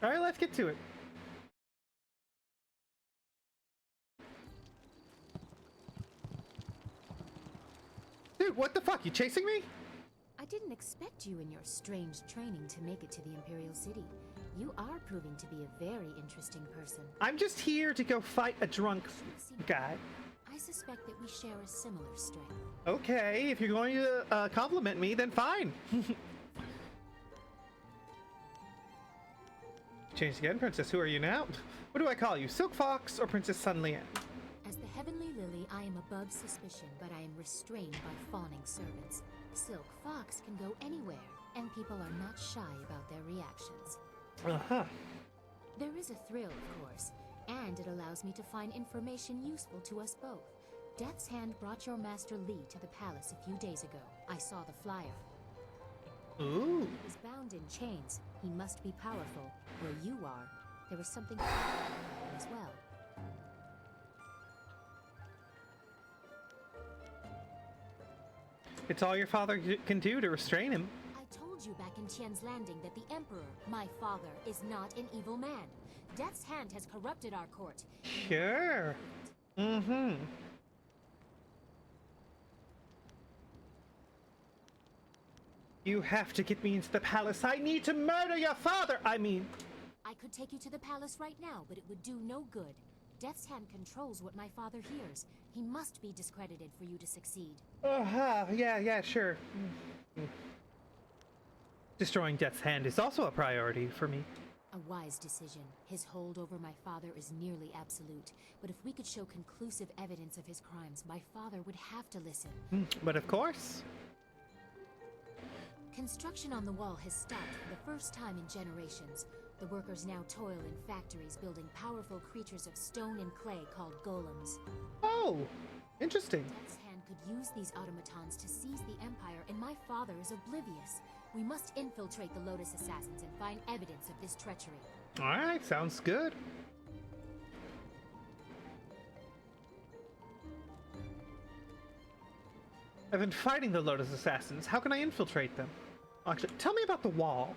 Alright, let's get to it. Dude, what the fuck? You chasing me? I didn't expect you in your strange training to make it to the Imperial City. You are proving to be a very interesting person. I'm just here to go fight a drunk guy. I suspect that we share a similar strength. Okay, if you're going to compliment me, then fine. Changed again, Princess. Who are you now? What do I call you, Silk Fox or Princess Sun Lian? As the Heavenly Lily, I am above suspicion, but I am restrained by fawning servants. Silk Fox can go anywhere, and people are not shy about their reactions. Uh-huh. There is a thrill, of course, and it allows me to find information useful to us both. Death's Hand brought your Master Li to the palace a few days ago. I saw the flyer. Ooh. He was bound in chains. He must be powerful. Where you are, there is something as well. It's all your father can do to restrain him. I told you back in Tian's Landing that the Emperor, my father, is not an evil man. Death's hand has corrupted our court. Sure. Mm-hmm. You have to get me into the palace. I need to murder your father. I could take you to the palace right now, but it would do no good. Death's hand controls what my father hears. He must be discredited for you to succeed. Yeah, sure. Destroying Death's hand is also a priority for me. A wise decision. His hold over my father is nearly absolute. But if we could show conclusive evidence of his crimes, my father would have to listen. But of course. Construction on the wall has stopped for the first time in generations. The workers now toil in factories building powerful creatures of stone and clay called golems. Oh, interesting. Death's hand could use these automatons to seize the Empire, and my father is oblivious. We must infiltrate the Lotus Assassins and find evidence of this treachery. Alright, sounds good. I've been fighting the Lotus Assassins. How can I infiltrate them? Actually, tell me about the wall.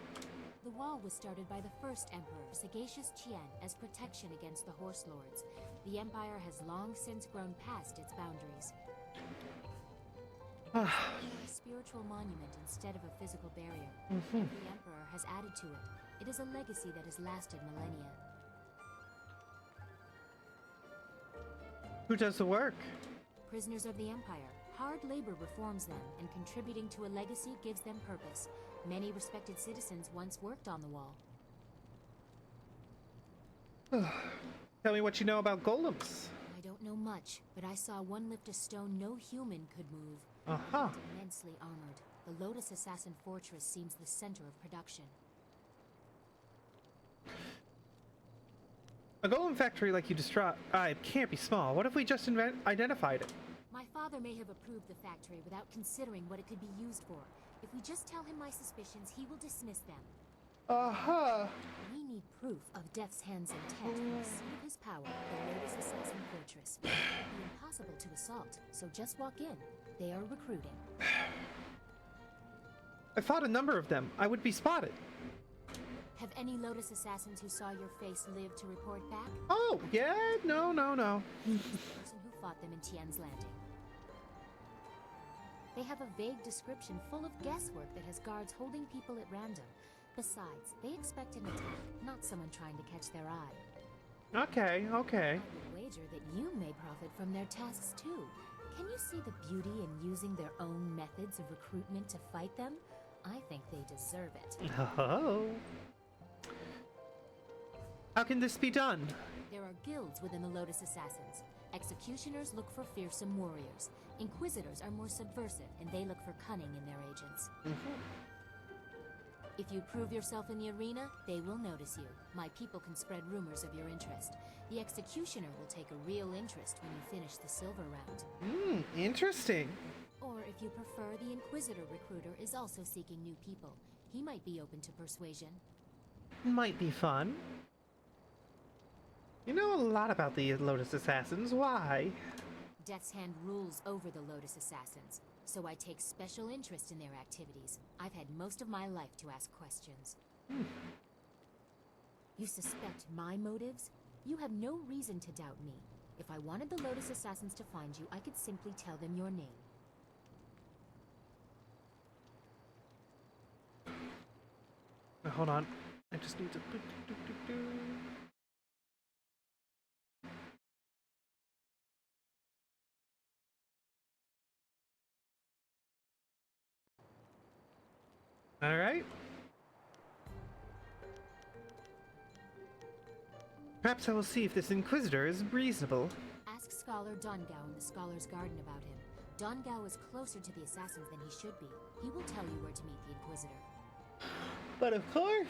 The wall was started by the first emperor, Sagacious Qian, as protection against the Horse Lords. The Empire has long since grown past its boundaries. A spiritual monument instead of a physical barrier. The Emperor has added to it. It is a legacy that has lasted millennia. Who does the work? Prisoners of the Empire. Hard labor reforms them, and contributing to a legacy gives them purpose. Many respected citizens once worked on the wall. Tell me what you know about golems. I don't know much, but I saw one lift a stone no human could move. Immensely armored. The Lotus Assassin Fortress seems the center of production. A golem factory like you described can't be small. What if we just identified it? My father may have approved the factory without considering what it could be used for. If we just tell him my suspicions, he will dismiss them. We need proof of Death's Hand's intent from the seat of his power, the Lotus Assassin Fortress. It would be impossible to assault, so just walk in. They are recruiting. I fought a number of them. I would be spotted. Have any Lotus Assassins who saw your face lived to report back? Oh, yeah? No. The person who fought them in Tian's Landing. They have a vague description full of guesswork that has guards holding people at random. Besides, they expect an attack, not someone trying to catch their eye. Okay. I would wager that you may profit from their tasks too. Can you see the beauty in using their own methods of recruitment to fight them? I think they deserve it. Oh. How can this be done? There are guilds within the Lotus Assassins. Executioners look for fearsome warriors. Inquisitors are more subversive, and they look for cunning in their agents. If you prove yourself in the arena, they will notice you. My people can spread rumors of your interest. The Executioner will take a real interest when you finish the silver round. Interesting. Or if you prefer, the Inquisitor recruiter is also seeking new people. He might be open to persuasion. Might be fun. You know a lot about the Lotus Assassins. Why? Death's Hand rules over the Lotus Assassins, so I take special interest in their activities. I've had most of my life to ask questions. You suspect my motives? You have no reason to doubt me. If I wanted the Lotus Assassins to find you, I could simply tell them your name. Hold on. I just need to... Alright. Perhaps I will see if this Inquisitor is reasonable. Ask Scholar Dongao in the Scholar's Garden about him. Dongao is closer to the Assassins than he should be. He will tell you where to meet the Inquisitor. But of course.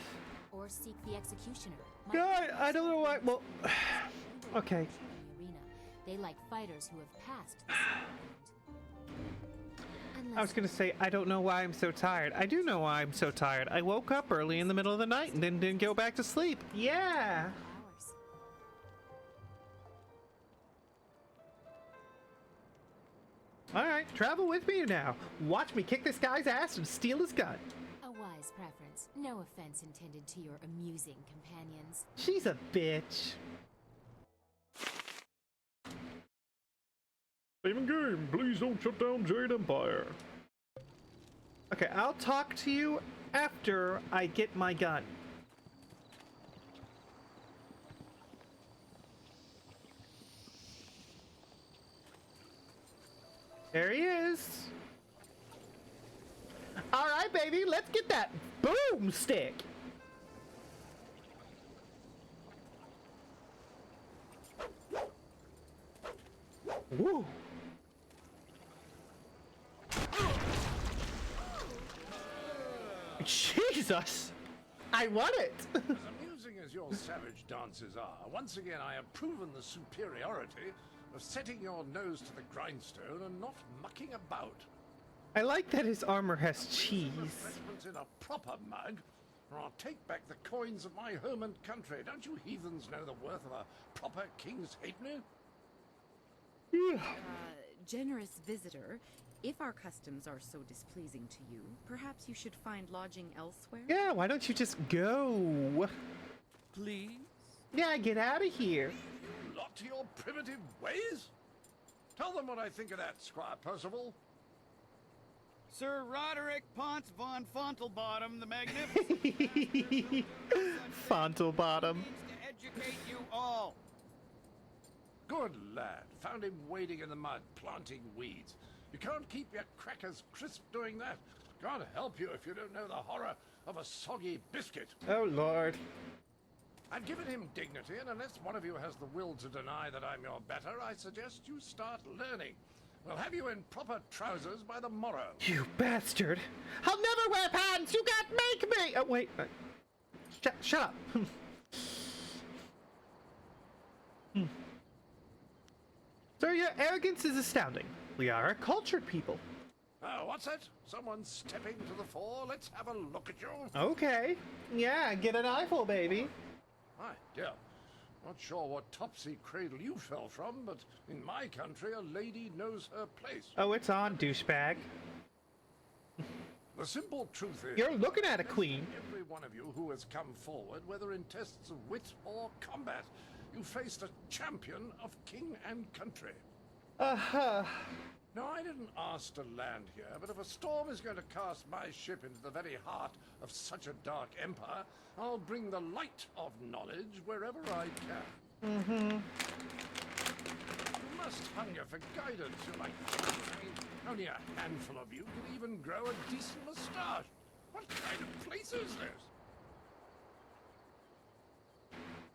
Or seek the Executioner. God, I don't know why. Well, okay. They like fighters who have passed the I was gonna say, I don't know why I'm so tired. I do know why I'm so tired. I woke up early in the middle of the night and then didn't go back to sleep. Yeah! Alright, travel with me now. Watch me kick this guy's ass and steal his gun. A wise preference. No offense intended to your amusing companions. She's a bitch. Even game, please don't shut down Jade Empire. Okay, I'll talk to you after I get my gun. There he is. All right, baby, let's get that boomstick. Woo. Jesus! I want it! As amusing as your savage dances are, once again I have proven the superiority of setting your nose to the grindstone and not mucking about. I like that his armor has cheese. Refreshments in a proper mug, or I'll take back the coins of my home and country. Don't you heathens know the worth of a proper king's halfpenny? Generous visitor, if our customs are so displeasing to you, perhaps you should find lodging elsewhere? Yeah, why don't you just go? Please? Yeah, get out of here. You lot to your primitive ways? Tell them what I think of that, Squire Percival. Sir Roderick Ponce von Fontlebottom the Magnificent. Fontlebottom. To educate you all. Good lad. Found him wading in the mud, planting weeds. You can't keep your crackers crisp doing that. Can't help you if you don't know the horror of a soggy biscuit. Oh, Lord. I've given him dignity, and unless one of you has the will to deny that I'm your better, I suggest you start learning. We'll have you in proper trousers by the morrow. You bastard! I'll never wear pants! You can't make me! Oh, wait. Shut up. Sir, your arrogance is astounding. We are a cultured people. Oh, what's that? Someone stepping to the fore? Let's have a look at you. Okay. Yeah, get an eyeful, baby. My dear. Not sure what topsy cradle you fell from, but in my country, a lady knows her place. Oh, it's on, douchebag. The simple truth is... You're looking at a queen. Every one of you who has come forward, whether in tests of wit or combat, you faced a champion of king and country. Uh-huh. No, I didn't ask to land here, but if a storm is going to cast my ship into the very heart of such a dark empire, I'll bring the light of knowledge wherever I can. Mm-hmm. You must hunger for guidance. You're like, I mean, only a handful of you can even grow a decent moustache. What kind of place is this?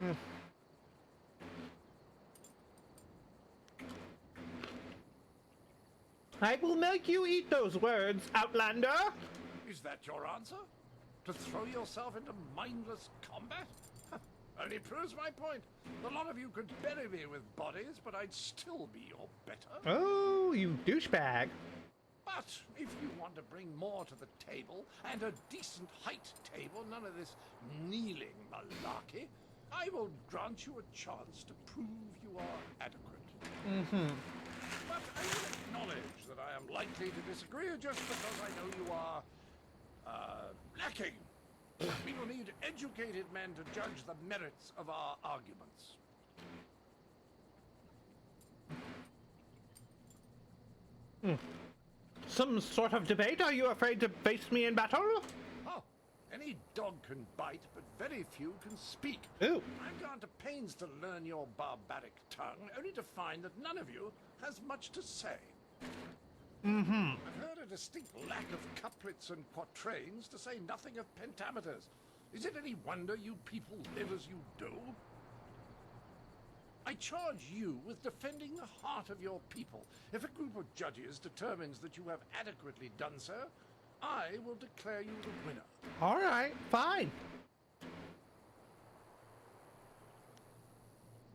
Mm. I will make you eat those words, Outlander! Is that your answer? To throw yourself into mindless combat? Only proves my point. A lot of you could bury me with bodies, but I'd still be your better. Oh, you douchebag. But if you want to bring more to the table, and a decent height table, none of this kneeling malarkey, I will grant you a chance to prove you are adequate. Mm-hmm. But I will acknowledge that I am likely to disagree just because I know you are, lacking. We will need educated men to judge the merits of our arguments. Some sort of debate? Are you afraid to face me in battle? Oh, any dog can bite, but very few can speak. Ooh. I've gone to pains to learn your barbaric tongue, only to find that none of you has much to say. Mm-hmm. I've heard a distinct lack of couplets and quatrains, to say nothing of pentameters. Is it any wonder you people live as you do? I charge you with defending the heart of your people. If a group of judges determines that you have adequately done so, I will declare you the winner. All right, fine.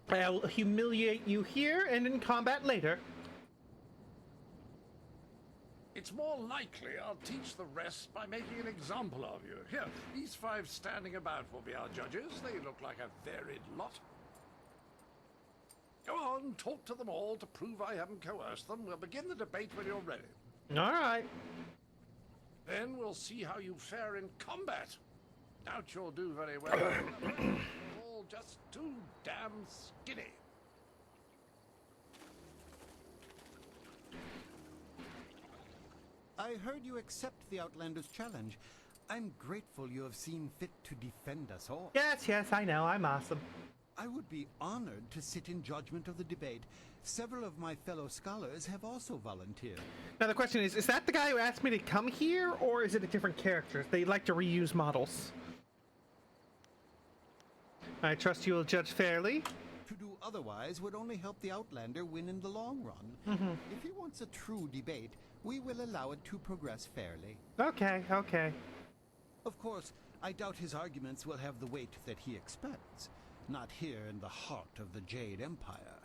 I'll humiliate you here and in combat later. It's more likely I'll teach the rest by making an example of you. Here, these 5 standing about will be our judges. They look like a varied lot. Go on, talk to them all to prove I haven't coerced them. We'll begin the debate when you're ready. All right. Then we'll see how you fare in combat. Doubt you'll do very well. You're all just too damn skinny. I heard you accept the Outlander's challenge. I'm grateful you have seen fit to defend us all. Yes, I know. I'm awesome. I would be honored to sit in judgment of the debate. Several of my fellow scholars have also volunteered. Now the question is that the guy who asked me to come here, or is it a different character? They like to reuse models. I trust you will judge fairly. To do otherwise would only help the Outlander win in the long run. If he wants a true debate, we will allow it to progress fairly. Okay. Of course, I doubt his arguments will have the weight that he expects. Not here in the heart of the Jade Empire.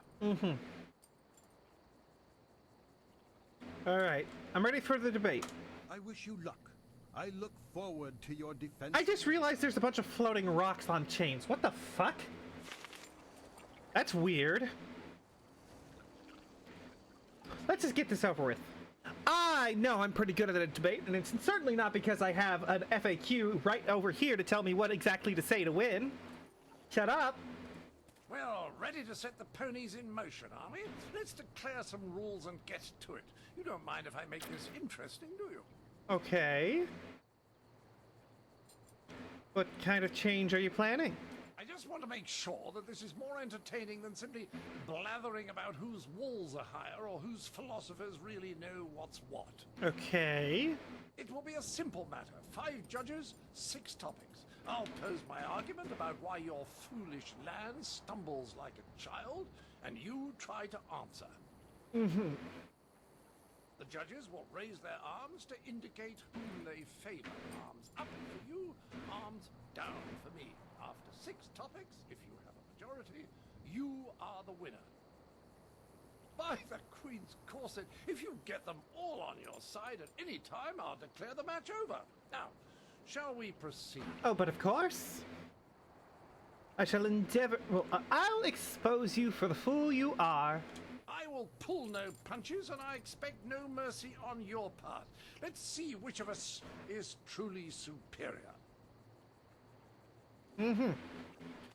All right, I'm ready for the debate. I wish you luck. I look forward to your defense. I just realized there's a bunch of floating rocks on chains. What the fuck? That's weird. Let's just get this over with. I know I'm pretty good at a debate, and it's certainly not because I have an FAQ right over here to tell me what exactly to say to win. Shut up. Well, ready to set the ponies in motion, are we? Let's declare some rules and get to it. You don't mind if I make this interesting, do you? Okay. What kind of change are you planning? I just want to make sure that this is more entertaining than simply blathering about whose walls are higher or whose philosophers really know what's what. Okay. It will be a simple matter. 5 judges, 6 topics. I'll pose my argument about why your foolish land stumbles like a child, and you try to answer. The judges will raise their arms to indicate whom they favor. Arms up for you, arms down for me. After 6 topics, if you have a majority, you are the winner. By the Queen's corset, if you get them all on your side at any time, I'll declare the match over. Now, shall we proceed? Oh, but of course. I shall endeavor... Well, I'll expose you for the fool you are. I will pull no punches, and I expect no mercy on your part. Let's see which of us is truly superior.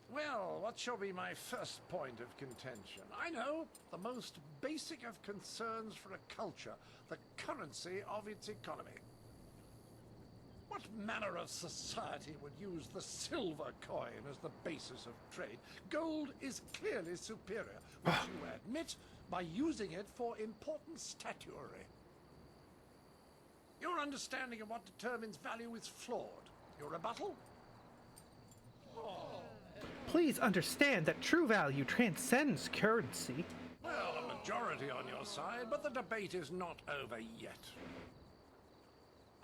Well, what shall be my first point of contention? I know, the most basic of concerns for a culture, the currency of its economy. What manner of society would use the silver coin as the basis of trade? Gold is clearly superior, which you admit by using it for important statuary. Your understanding of what determines value is flawed. Your rebuttal? Please understand that true value transcends currency. Well, a majority on your side, but the debate is not over yet.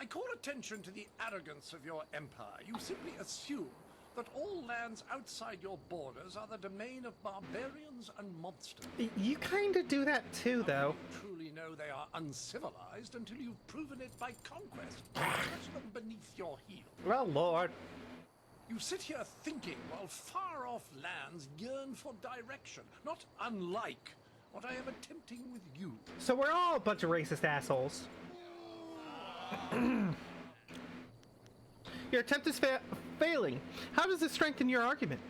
I call attention to the arrogance of your empire. You simply assume that all lands outside your borders are the domain of barbarians and monsters. You kind of do that too, though. You truly know they are uncivilized until you've proven it by conquest. Touch them beneath your heel. Well, Lord. You sit here thinking while far-off lands yearn for direction, not unlike what I am attempting with you. So we're all a bunch of racist assholes. Your attempt is failing. How does this strengthen your argument?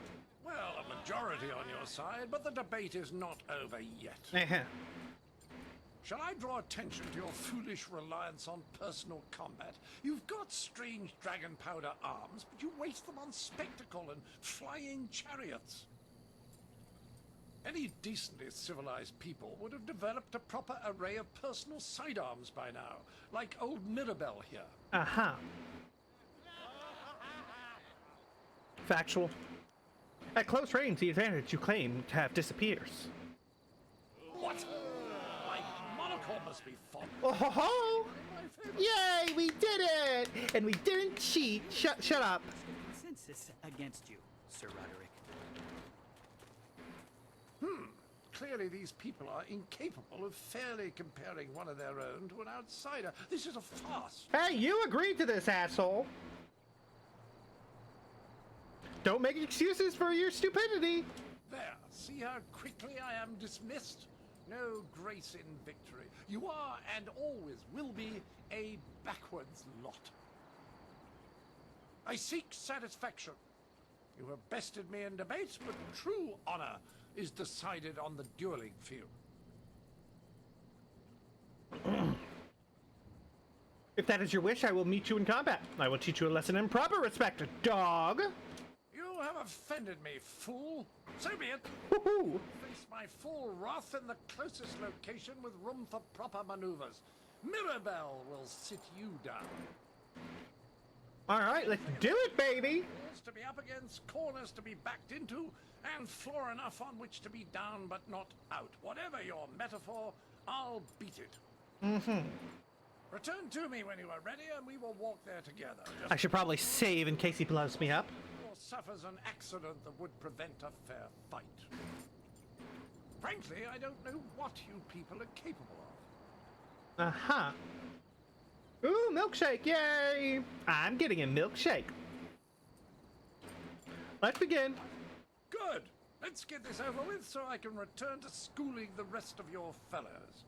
Well, a majority on your side, but the debate is not over yet. Shall I draw attention to your foolish reliance on personal combat? You've got strange dragon powder arms, but you waste them on spectacle and flying chariots. Any decently civilized people would have developed a proper array of personal sidearms by now, like old Mirabelle here. Factual. At close range, the advantage you claim to have disappears. What? My monocle must be fun. Oh ho ho! Yay, we did it! And we didn't cheat. Shut up. Consensus against you, Sir Roderick. Clearly these people are incapable of fairly comparing one of their own to an outsider. This is a farce. Hey, you agreed to this, asshole. Don't make excuses for your stupidity. There, see how quickly I am dismissed? No grace in victory. You are, and always will be, a backwards lot. I seek satisfaction. You have bested me in debates, but true honor is decided on the dueling field. If that is your wish, I will meet you in combat. I will teach you a lesson in proper respect, dog. You have offended me, fool. So be it. Woohoo! Face my full wrath in the closest location with room for proper maneuvers. Mirabelle will sit you down. All right, let's do it, baby. Walls to be up against, corners to be backed into, and floor enough on which to be down but not out. Whatever your metaphor, I'll beat it. Mm-hmm. Return to me when you are ready, and we will walk there together. I should probably save in case he blows me up. Or suffers an accident that would prevent a fair fight. Frankly, I don't know what you people are capable of. Uh-huh. Ooh, milkshake, yay! I'm getting a milkshake. Let's begin. Good. Let's get this over with so I can return to schooling the rest of your fellows.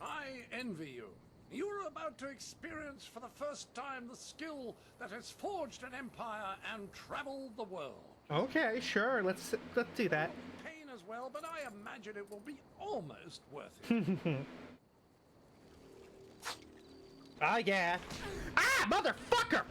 I envy you. You're about to experience for the first time the skill that has forged an empire and traveled the world. Okay, sure. Let's do that. Pain as well, but I imagine it will be almost worth it. Ah, yeah. Ah, motherfucker!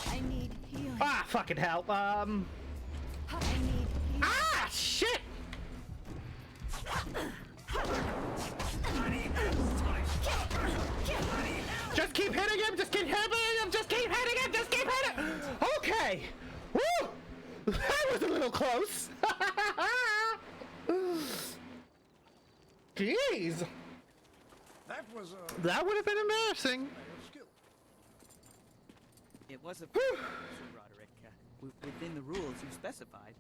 I need healing. Ah, fucking hell. I need healing. Ah, shit! Just keep hitting him! Just keep hitting him! Just keep hitting him! Just keep hitting him! Okay! Woo! That was a little close! Jeez! That would have been embarrassing. It was a Sir Roderick. Within the rules you specified.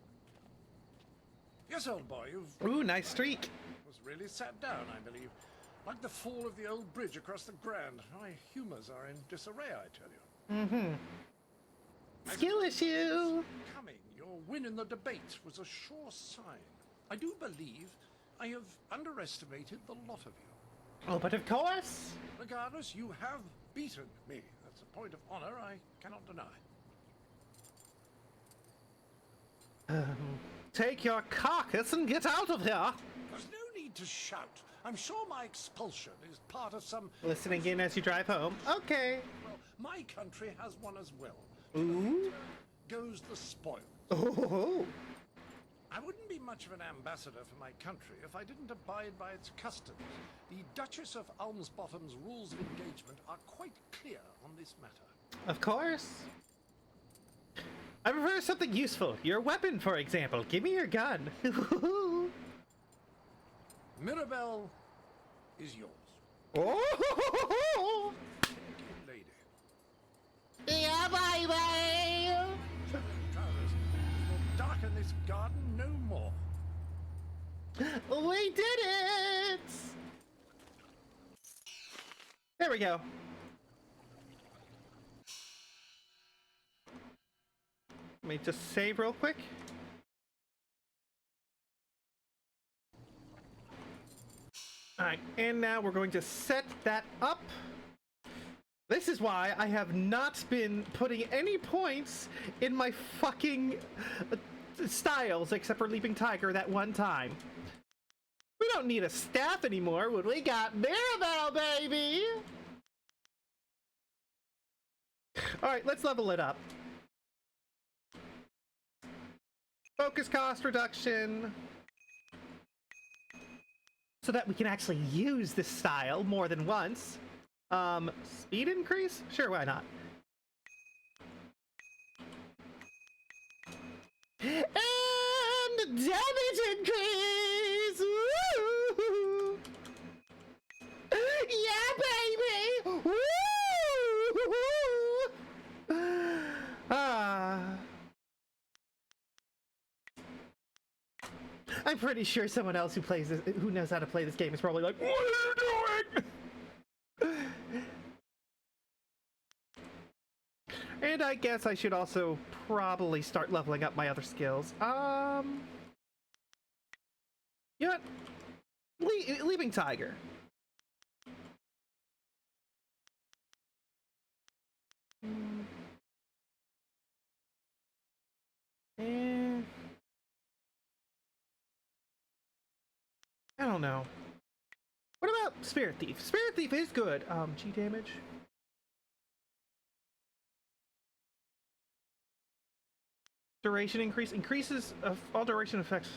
Yes, old boy, you've... Ooh, nice streak. Was really sat down, I believe. Like the fall of the old bridge across the Grand. My humors are in disarray, I tell you. Mm-hmm. Skill issue! Coming, your win in the debate was a sure sign. I do believe I have underestimated the lot of you. Oh, but of course! Regardless, you have beaten me. That's a point of honor I cannot deny. Take your carcass and get out of here! There's no need to shout. I'm sure my expulsion is part of some... Listening in as you drive home. Okay. Well, my country has one as well. Ooh. Goes the spoils. Oh. I wouldn't be much of an ambassador for my country if I didn't abide by its customs. The Duchess of Almsbottom's rules of engagement are quite clear on this matter. Of course. I prefer something useful. Your weapon, for example. Give me your gun. Mirabelle is yours. Oh! Lady. Yeah, baby! Will darken this garden no more. We did it! There we go. Let me just save real quick. Alright, and now we're going to set that up. This is why I have not been putting any points in my fucking styles except for Leaping Tiger that one time. We don't need a staff anymore when we got Mirabelle, baby! Alright, let's level it up. Focus cost reduction. So that we can actually use this style more than once. Speed increase? Sure, why not? And damage increase! Woo! Yeah, baby! Woo! I'm pretty sure someone else who plays this, who knows how to play this game is probably like, what are you doing? And I guess I should also probably start leveling up my other skills. You know what? Leaping Tiger. And I don't know. What about Spirit Thief? Spirit Thief is good. G damage. Duration increases of all duration effects.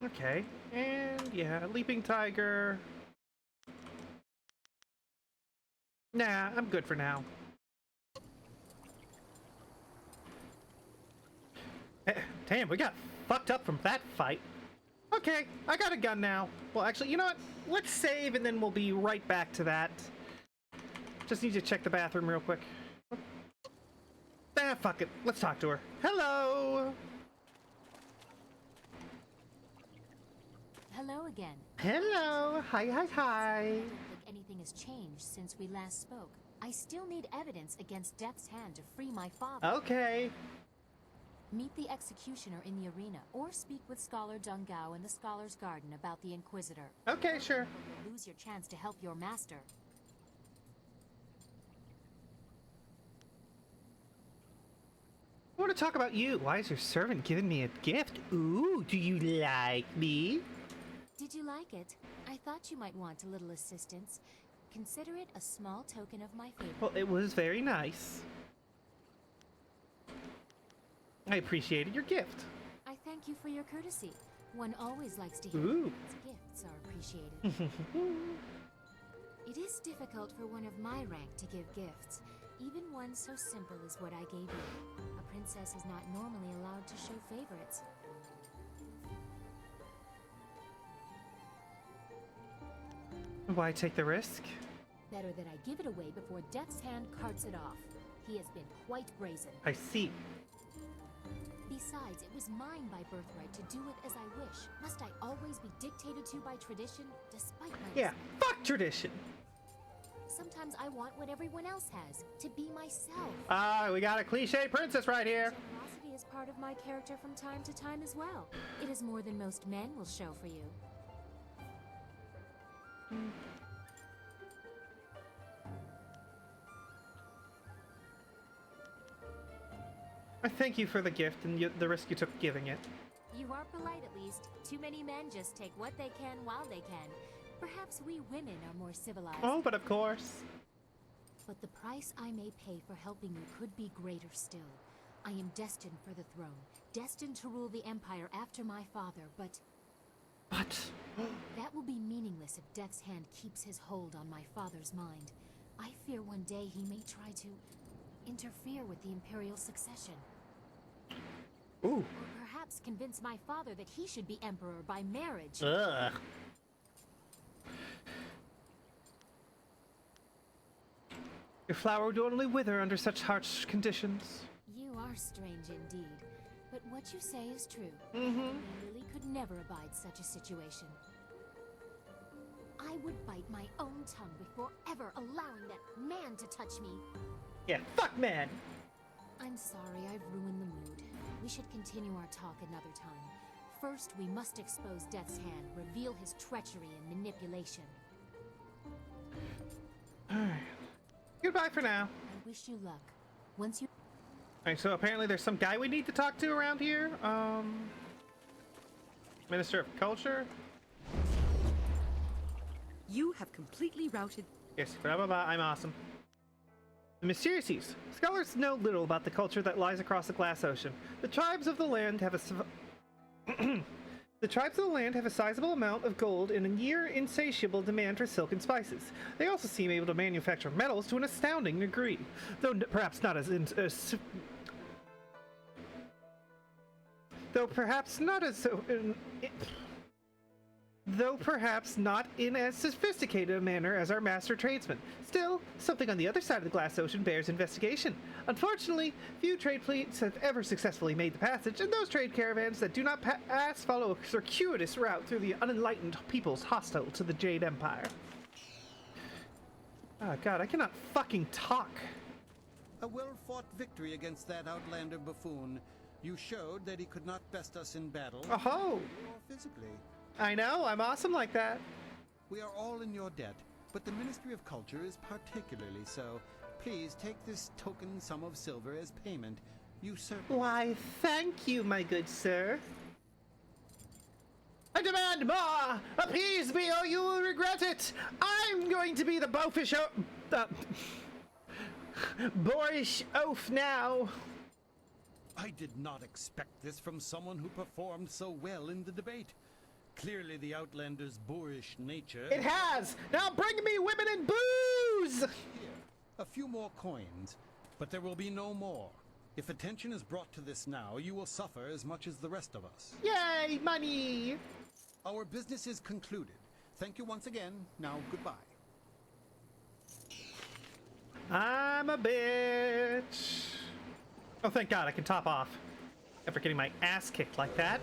Okay, and yeah, Leaping Tiger. Nah, I'm good for now. Damn, we got fucked up from that fight. Okay, I got a gun now. Well, actually, you know what? Let's save and then we'll be right back to that. Just need to check the bathroom real quick. Ah, fuck it. Let's talk to her. Hello! Hello again. Hello! Hi, hi, hi! I don't think anything has changed since we last spoke. I still need evidence against Death's Hand to free my father. Okay. Meet the Executioner in the arena, or speak with Scholar Dungao in the Scholar's Garden about the Inquisitor. Okay, sure. Or you'll lose your chance to help your master. I want to talk about you. Why is your servant giving me a gift? Ooh, do you like me? Did you like it? I thought you might want a little assistance. Consider it a small token of my favor. Well, it was very nice. I appreciated your gift. I thank you for your courtesy. One always likes to hear Ooh. one's gifts are appreciated. It is difficult for one of my rank to give gifts, even one so simple as what I gave you. A princess is not normally allowed to show favorites. Why take the risk? Better that I give it away before Death's Hand carts it off. He has been quite brazen. I see. Besides, it was mine by birthright to do it as I wish. Must I always be dictated to by tradition, despite my Yeah, respect? fuck tradition. Sometimes I want what everyone else has, to be myself. Ah, we got a cliche princess right here. Generosity is part of my character from time to time as well. It is more than most men will show for you. I thank you for the gift and the risk you took giving it. You are polite at least. Too many men just take what they can while they can. Perhaps we women are more civilized. Oh, but of course. But the price I may pay for helping you could be greater still. I am destined for the throne, destined to rule the Empire after my father, but... What? That will be meaningless if Death's Hand keeps his hold on my father's mind. I fear one day he may try to interfere with the Imperial succession. Ooh. Or perhaps convince my father that he should be Emperor by marriage. Ugh. Your flower would only wither under such harsh conditions. You are strange indeed. But what you say is true. Mm-hmm. Lily could never abide such a situation. I would bite my own tongue before ever allowing that man to touch me. Yeah, fuck man! I'm sorry I've ruined the mood. We should continue our talk another time. First, we must expose Death's Hand, reveal his treachery and manipulation. Alright. Goodbye for now. I wish you luck. Once you... Alright, so apparently there's some guy we need to talk to around here. Minister of Culture? You have completely routed... Yes, blah blah blah, I'm awesome. The Mysteriouses. Scholars know little about the culture that lies across the glass ocean. The tribes of the land have a sizable amount of gold and a near insatiable demand for silk and spices. They also seem able to manufacture metals to an astounding degree, though perhaps not as though perhaps not in as sophisticated a manner as our master tradesmen. Still, something on the other side of the glass ocean bears investigation. Unfortunately, few trade fleets have ever successfully made the passage, and those trade caravans that do not pass follow a circuitous route through the unenlightened peoples hostile to the Jade Empire. Oh god, I cannot fucking talk. A well-fought victory against that outlander buffoon. You showed that he could not best us in battle. Oh-ho! Or physically. I know, I'm awesome like that. We are all in your debt, but the Ministry of Culture is particularly so. Please take this token sum of silver as payment. You certainly... Why, thank you, my good sir. I demand more! Appease me or you will regret it! I'm going to be the boorish oaf now. I did not expect this from someone who performed so well in the debate. Clearly the Outlander's boorish nature... It has! Now bring me women and booze! Here, a few more coins, but there will be no more. If attention is brought to this now, you will suffer as much as the rest of us. Yay, money! Our business is concluded. Thank you once again. Now, goodbye. I'm a bitch. Oh, thank God, I can top off. After getting my ass kicked like that.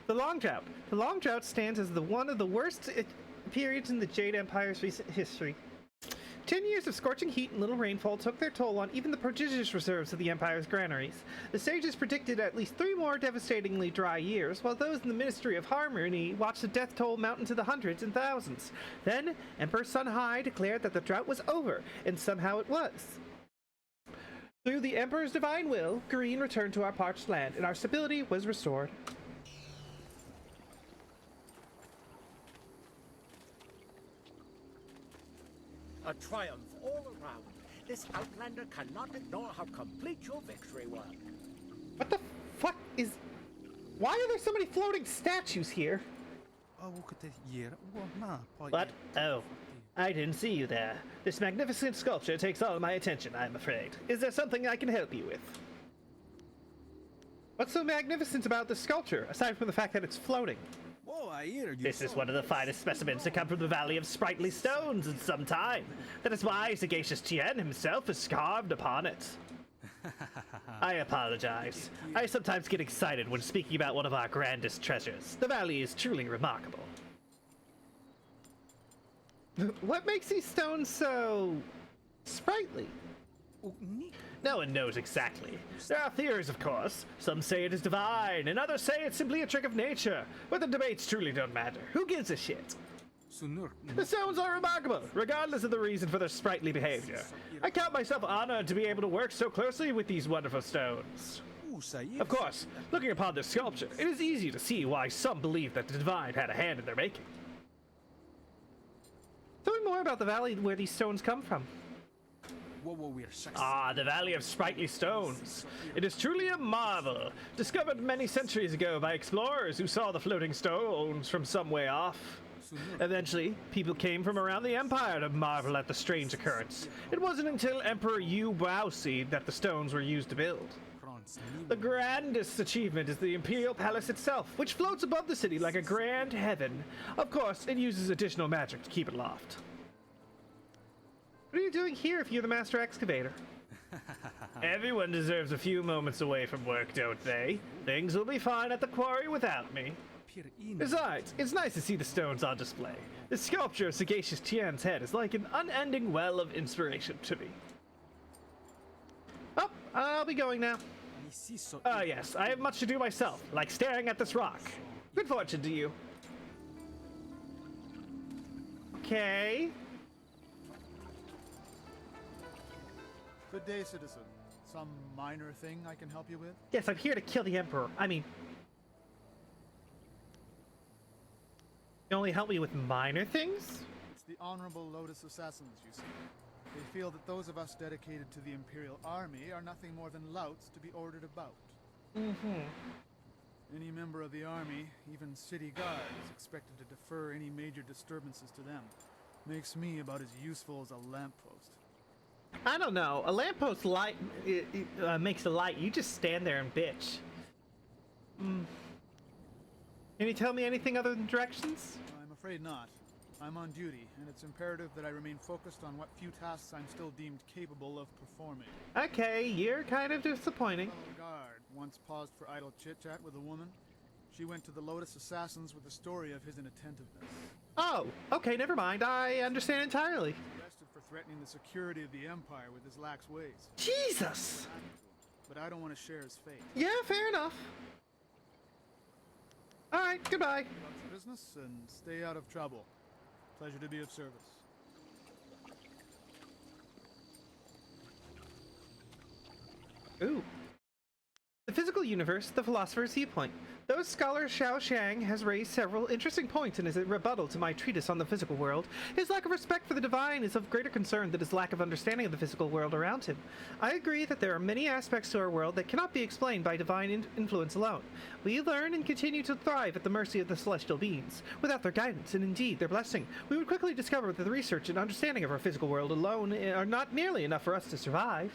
The Long Drought. The Long Drought stands as one of the worst periods in the Jade Empire's recent history. 10 years of scorching heat and little rainfall took their toll on even the prodigious reserves of the Empire's granaries. The sages predicted at least 3 more devastatingly dry years, while those in the Ministry of Harmony watched the death toll mount into the hundreds and thousands. Then, Emperor Sun Hai declared that the drought was over, and somehow it was. Through the Emperor's divine will, green returned to our parched land, and our stability was restored. A triumph all around. This Outlander cannot ignore how complete your victory was. What the fuck is... Why are there so many floating statues here? What? Oh, I didn't see you there. This magnificent sculpture takes all my attention, I'm afraid. Is there something I can help you with? What's so magnificent about this sculpture, aside from the fact that it's floating? This is one of the finest specimens to come from the Valley of Sprightly Stones in some time. That is why Sagacious Tien himself has carved upon it. I apologize. I sometimes get excited when speaking about one of our grandest treasures. The valley is truly remarkable. What makes these stones so... sprightly? No one knows exactly. There are theories, of course. Some say it is divine, and others say it's simply a trick of nature. But the debates truly don't matter. Who gives a shit? The stones are remarkable, regardless of the reason for their sprightly behavior. I count myself honored to be able to work so closely with these wonderful stones. Of course, looking upon this sculpture, it is easy to see why some believe that the divine had a hand in their making. Tell me more about the valley where these stones come from. Ah, the Valley of Sprightly Stones. It is truly a marvel, discovered many centuries ago by explorers who saw the floating stones from some way off. Eventually, people came from around the Empire to marvel at the strange occurrence. It wasn't until Emperor Yu Baozi that the stones were used to build. The grandest achievement is the Imperial Palace itself, which floats above the city like a grand heaven. Of course, it uses additional magic to keep it aloft. What are you doing here if you're the master excavator? Everyone deserves a few moments away from work, don't they? Things will be fine at the quarry without me. Besides, it's nice to see the stones on display. This sculpture of Sagacious Tien's head is like an unending well of inspiration to me. Oh, I'll be going now. Ah, yes, I have much to do myself, like staring at this rock. Good fortune to you. Okay. Good day, citizen. Some minor thing I can help you with? Yes, I'm here to kill the Emperor. I mean... You only help me with minor things? It's the Honorable Lotus Assassins, you see. They feel that those of us dedicated to the Imperial Army are nothing more than louts to be ordered about. Mm-hmm. Any member of the army, even city guard, is expected to defer any major disturbances to them. Makes me about as useful as a lamppost. I don't know. A lamppost light makes a light. You just stand there and bitch. Can you tell me anything other than directions? I'm afraid not. I'm on duty, and it's imperative that I remain focused on what few tasks I'm still deemed capable of performing. Okay, you're kind of disappointing. A guard once paused for idle chit-chat with a woman. She went to the Lotus Assassins with a story of his inattentiveness. Oh, okay, never mind. I understand entirely. Arrested for threatening the security of the Empire with his lax ways. Jesus! But I don't want to share his fate. Yeah, fair enough. Alright, goodbye. Lots of business and stay out of trouble. Pleasure to be of service. Ooh. The physical universe, the philosopher's viewpoint. Though scholar Xiao Shang has raised several interesting points in his rebuttal to my treatise on the physical world, his lack of respect for the divine is of greater concern than his lack of understanding of the physical world around him. I agree that there are many aspects to our world that cannot be explained by divine influence alone. We learn and continue to thrive at the mercy of the celestial beings. Without their guidance, and indeed their blessing, we would quickly discover that the research and understanding of our physical world alone are not nearly enough for us to survive.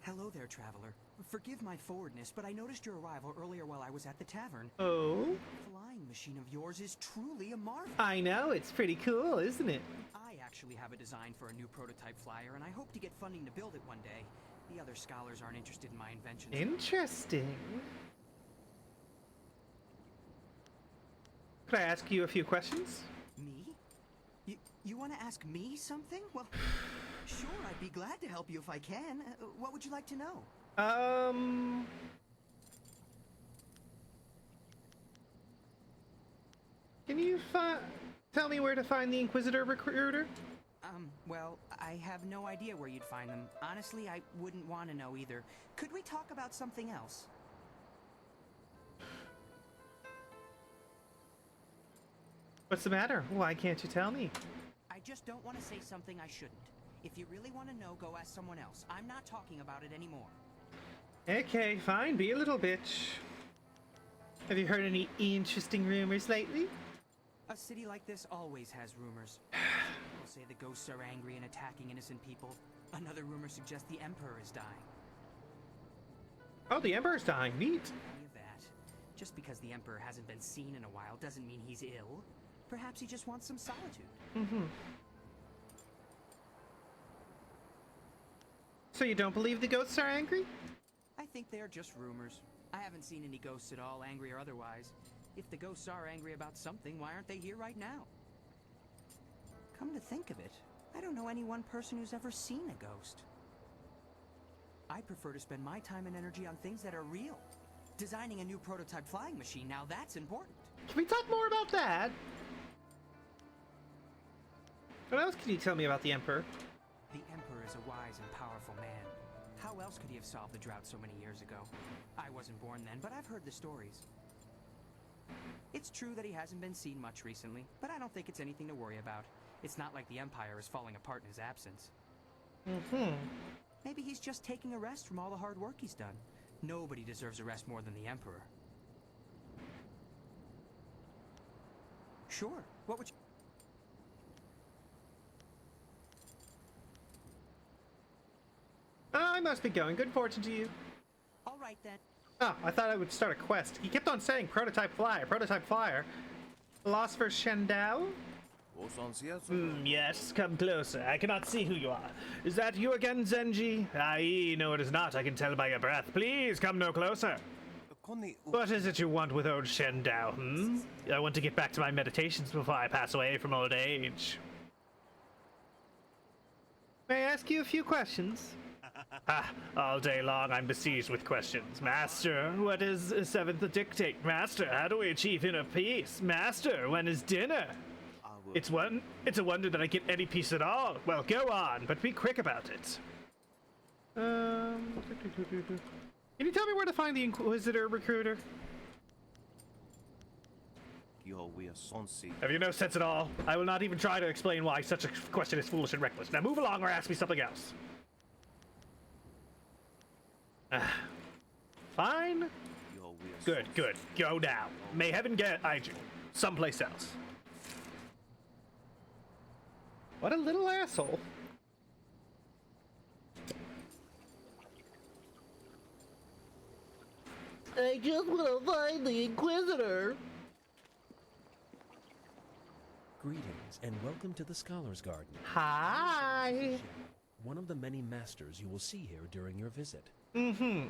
Hello there, traveler. Forgive my forwardness, but I noticed your arrival earlier while I was at the tavern. Oh? The flying machine of yours is truly a marvel. I know, it's pretty cool, isn't it? I actually have a design for a new prototype flyer, and I hope to get funding to build it one day. The other scholars aren't interested in my inventions. Interesting. Could I ask you a few questions? Me? You want to ask me something? Well, sure, I'd be glad to help you if I can. What would you like to know? Can you tell me where to find the Inquisitor recruiter? Well, I have no idea where you'd find them. Honestly, I wouldn't want to know either. Could we talk about something else? What's the matter? Why can't you tell me? I just don't want to say something I shouldn't. If you really want to know, go ask someone else. I'm not talking about it anymore. Okay, fine. Be a little bitch. Have you heard any interesting rumors lately? A city like this always has rumors. People say the ghosts are angry and attacking innocent people. Another rumor suggests the Emperor is dying. Oh, the Emperor's dying. Neat. Plenty of that. Just because the Emperor hasn't been seen in a while doesn't mean he's ill. Perhaps he just wants some solitude. Mm-hmm. So you don't believe the ghosts are angry? I think they are just rumors. I haven't seen any ghosts at all, angry or otherwise. If the ghosts are angry about something, why aren't they here right now? Come to think of it, I don't know any one person who's ever seen a ghost. I prefer to spend my time and energy on things that are real. Designing a new prototype flying machine, now that's important. Can we talk more about that? What else can you tell me about the Emperor? The Emperor is a wise and powerful man. How else could he have solved the drought so many years ago? I wasn't born then, but I've heard the stories. It's true that he hasn't been seen much recently, but I don't think it's anything to worry about. It's not like the Empire is falling apart in his absence. Mm-hmm. Maybe he's just taking a rest from all the hard work he's done. Nobody deserves a rest more than the Emperor. Sure, what would you... I must be going. Good fortune to you. All right, then. Oh, I thought I would start a quest. He kept on saying prototype flyer, prototype flyer. Philosopher Shandao? Yes, come closer. I cannot see who you are. Is that you again, Zenji? Aye, no it is not. I can tell by your breath. Please come no closer. What is it you want with old Shandao, hmm? I want to get back to my meditations before I pass away from old age. May I ask you a few questions? All day long I'm besieged with questions. Master, what is seventh dictate? Master, how do we achieve inner peace? Master, when is dinner? It's a wonder that I get any peace at all. Well, go on, but be quick about it. Can you tell me where to find the Inquisitor recruiter? Have you no sense at all? I will not even try to explain why such a question is foolish and reckless. Now move along or ask me something else. Fine. Good, good. Go now. May heaven guide you someplace else. What a little asshole. I just want to find the Inquisitor. Greetings, and welcome to the Scholar's Garden. Hi. One of the many masters you will see here during your visit. Mm-hmm.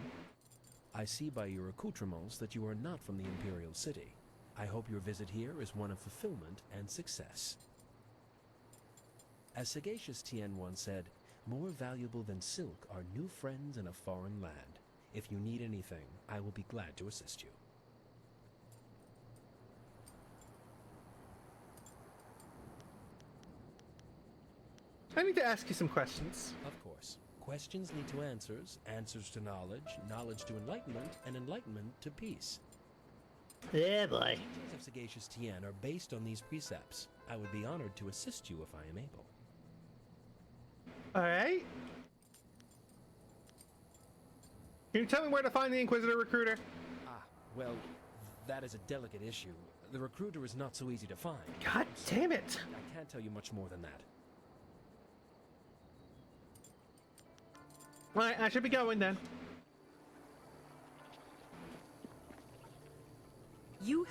I see by your accoutrements that you are not from the Imperial City. I hope your visit here is one of fulfillment and success. As sagacious Tien once said, more valuable than silk are new friends in a foreign land. If you need anything, I will be glad to assist you. I need to ask you some questions. Of course. Questions lead to answers, answers to knowledge, knowledge to enlightenment, and enlightenment to peace. Yeah, boy. The teachings of sagacious Tien are based on these precepts. I would be honored to assist you if I am able. Alright. Can you tell me where to find the Inquisitor recruiter? Ah, well, that is a delicate issue. The recruiter is not so easy to find. God damn it! I can't tell you much more than that. Alright, I should be going then. You.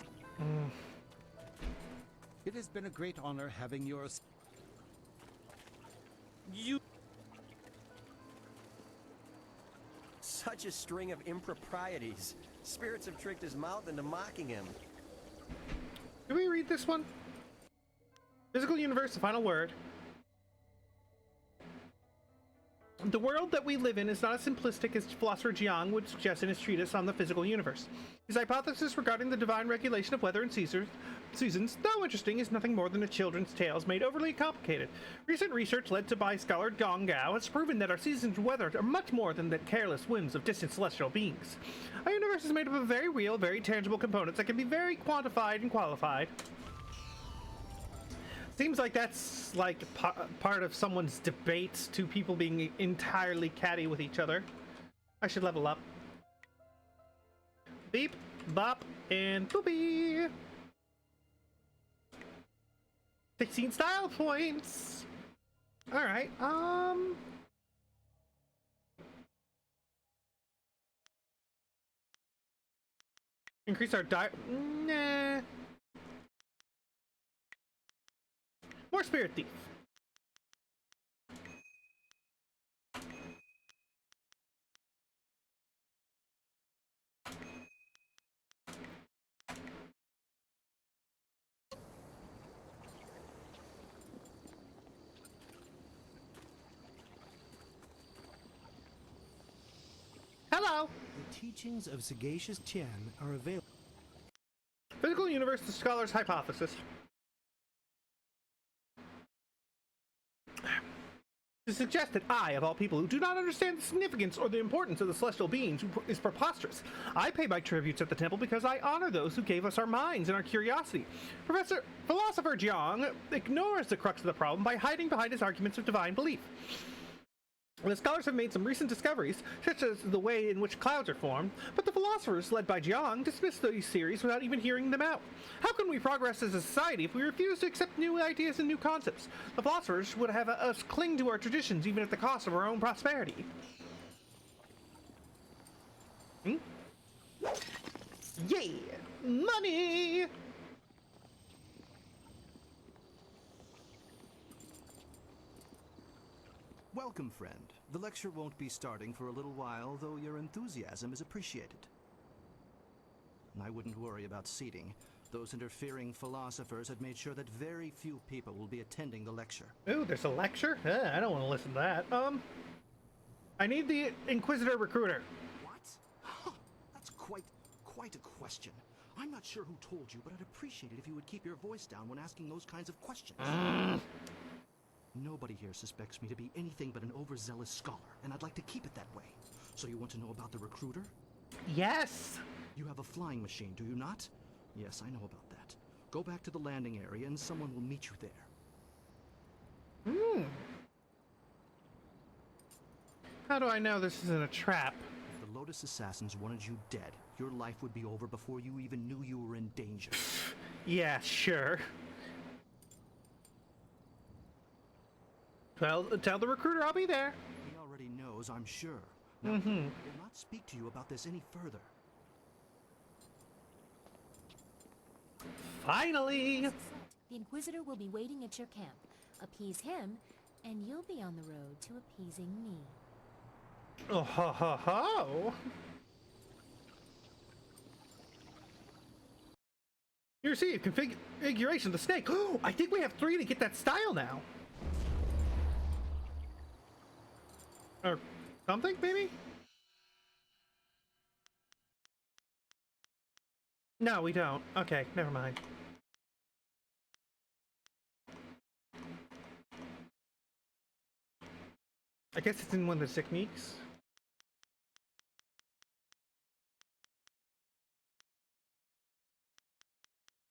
It has been a great honor having your. You. Such a string of improprieties. Spirits have tricked his mouth into mocking him. Can we read this one? Physical universe, the final word. The world that we live in is not as simplistic as philosopher Jiang would suggest in his treatise on the physical universe. His hypothesis regarding the divine regulation of weather and seasons, though interesting, is nothing more than a children's tales made overly complicated. Recent research led to by scholar Gong Gao has proven that our seasons and weather are much more than the careless whims of distant celestial beings. Our universe is made up of very real, very tangible components that can be very quantified and qualified. Seems like that's like part of someone's debate, two people being entirely catty with each other. I should level up. Beep, bop, and boopy. 16 style points. All right. Increase our nah. More Spirit Thief. Hello. The teachings of sagacious Tien are available. Physical universe, the scholar's hypothesis. To suggest that I, of all people who do not understand the significance or the importance of the celestial beings, is preposterous. I pay my tributes at the temple because I honor those who gave us our minds and our curiosity. Philosopher Jiang ignores the crux of the problem by hiding behind his arguments of divine belief. The scholars have made some recent discoveries, such as the way in which clouds are formed, but the philosophers, led by Jiang, dismiss these theories without even hearing them out. How can we progress as a society if we refuse to accept new ideas and new concepts? The philosophers would have us cling to our traditions even at the cost of our own prosperity. Yay! Money! Welcome, friend. The lecture won't be starting for a little while, though your enthusiasm is appreciated. I wouldn't worry about seating. Those interfering philosophers have made sure that very few people will be attending the lecture. Ooh, there's a lecture? I don't want to listen to that. I need the Inquisitor recruiter. What? Huh, that's quite a question. I'm not sure who told you, but I'd appreciate it if you would keep your voice down when asking those kinds of questions. Nobody here suspects me to be anything but an overzealous scholar, and I'd like to keep it that way. So you want to know about the recruiter? Yes! You have a flying machine, do you not? Yes, I know about that. Go back to the landing area and someone will meet you there. How do I know this isn't a trap? If the Lotus Assassins wanted you dead, your life would be over before you even knew you were in danger. Yeah, sure. Well, tell the recruiter I'll be there. He already knows, I'm sure. Now, I will not speak to you about this any further. Finally! The Inquisitor will be waiting at your camp. Appease him, and you'll be on the road to appeasing me. Oh ho ho ho! You received configuration of the snake. Oh, I think we have 3 to get that style now. Or something, maybe? No, we don't. Okay, never mind. I guess it's in one of the techniques.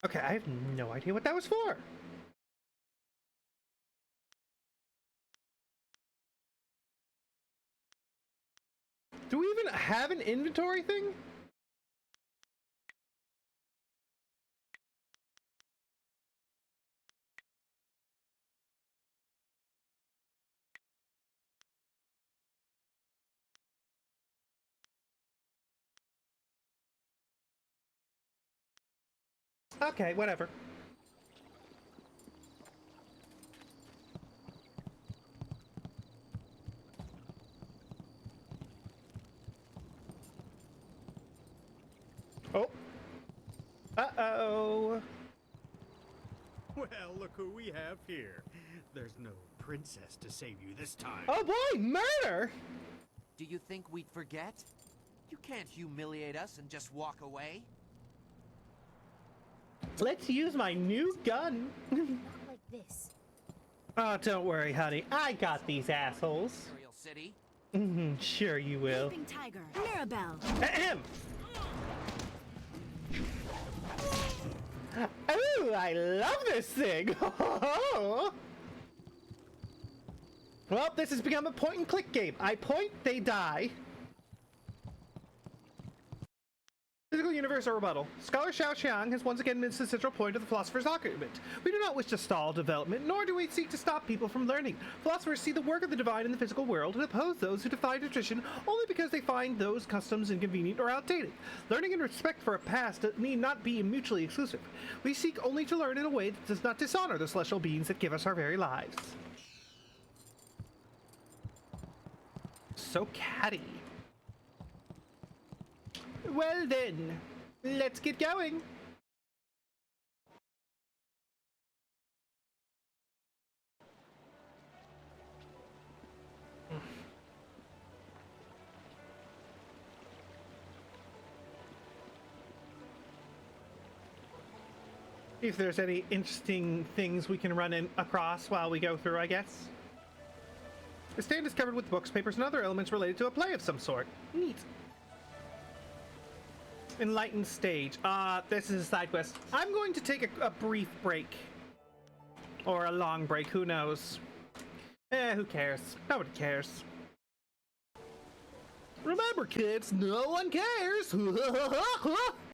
Okay, I have no idea what that was for. Do we even have an inventory thing? Okay, whatever. Oh. Uh-oh. Well, look who we have here. There's no princess to save you this time. Oh boy, murder! Do you think we'd forget? You can't humiliate us and just walk away. Let's use my new gun. Not like this. Oh, don't worry, honey. I got these assholes. Imperial City. Sure you will. Leaping Tiger, Mirabelle. Ahem. Oh, I love this thing. Well, this has become a point-and-click game. I point, they die. Physical universe or rebuttal. Scholar Xiao Xiang has once again missed the central point of the philosopher's argument. We do not wish to stall development, nor do we seek to stop people from learning. Philosophers see the work of the divine in the physical world and oppose those who defy tradition only because they find those customs inconvenient or outdated. Learning and respect for a past need not be mutually exclusive. We seek only to learn in a way that does not dishonor the celestial beings that give us our very lives. So catty. Well then, let's get going. If there's any interesting things we can run across while we go through, I guess. The stand is covered with books, papers, and other elements related to a play of some sort. Neat. Enlightened stage. This is a side quest. I'm going to take a brief break. Or a long break, who knows? Who cares? Nobody cares. Remember, kids, no one cares!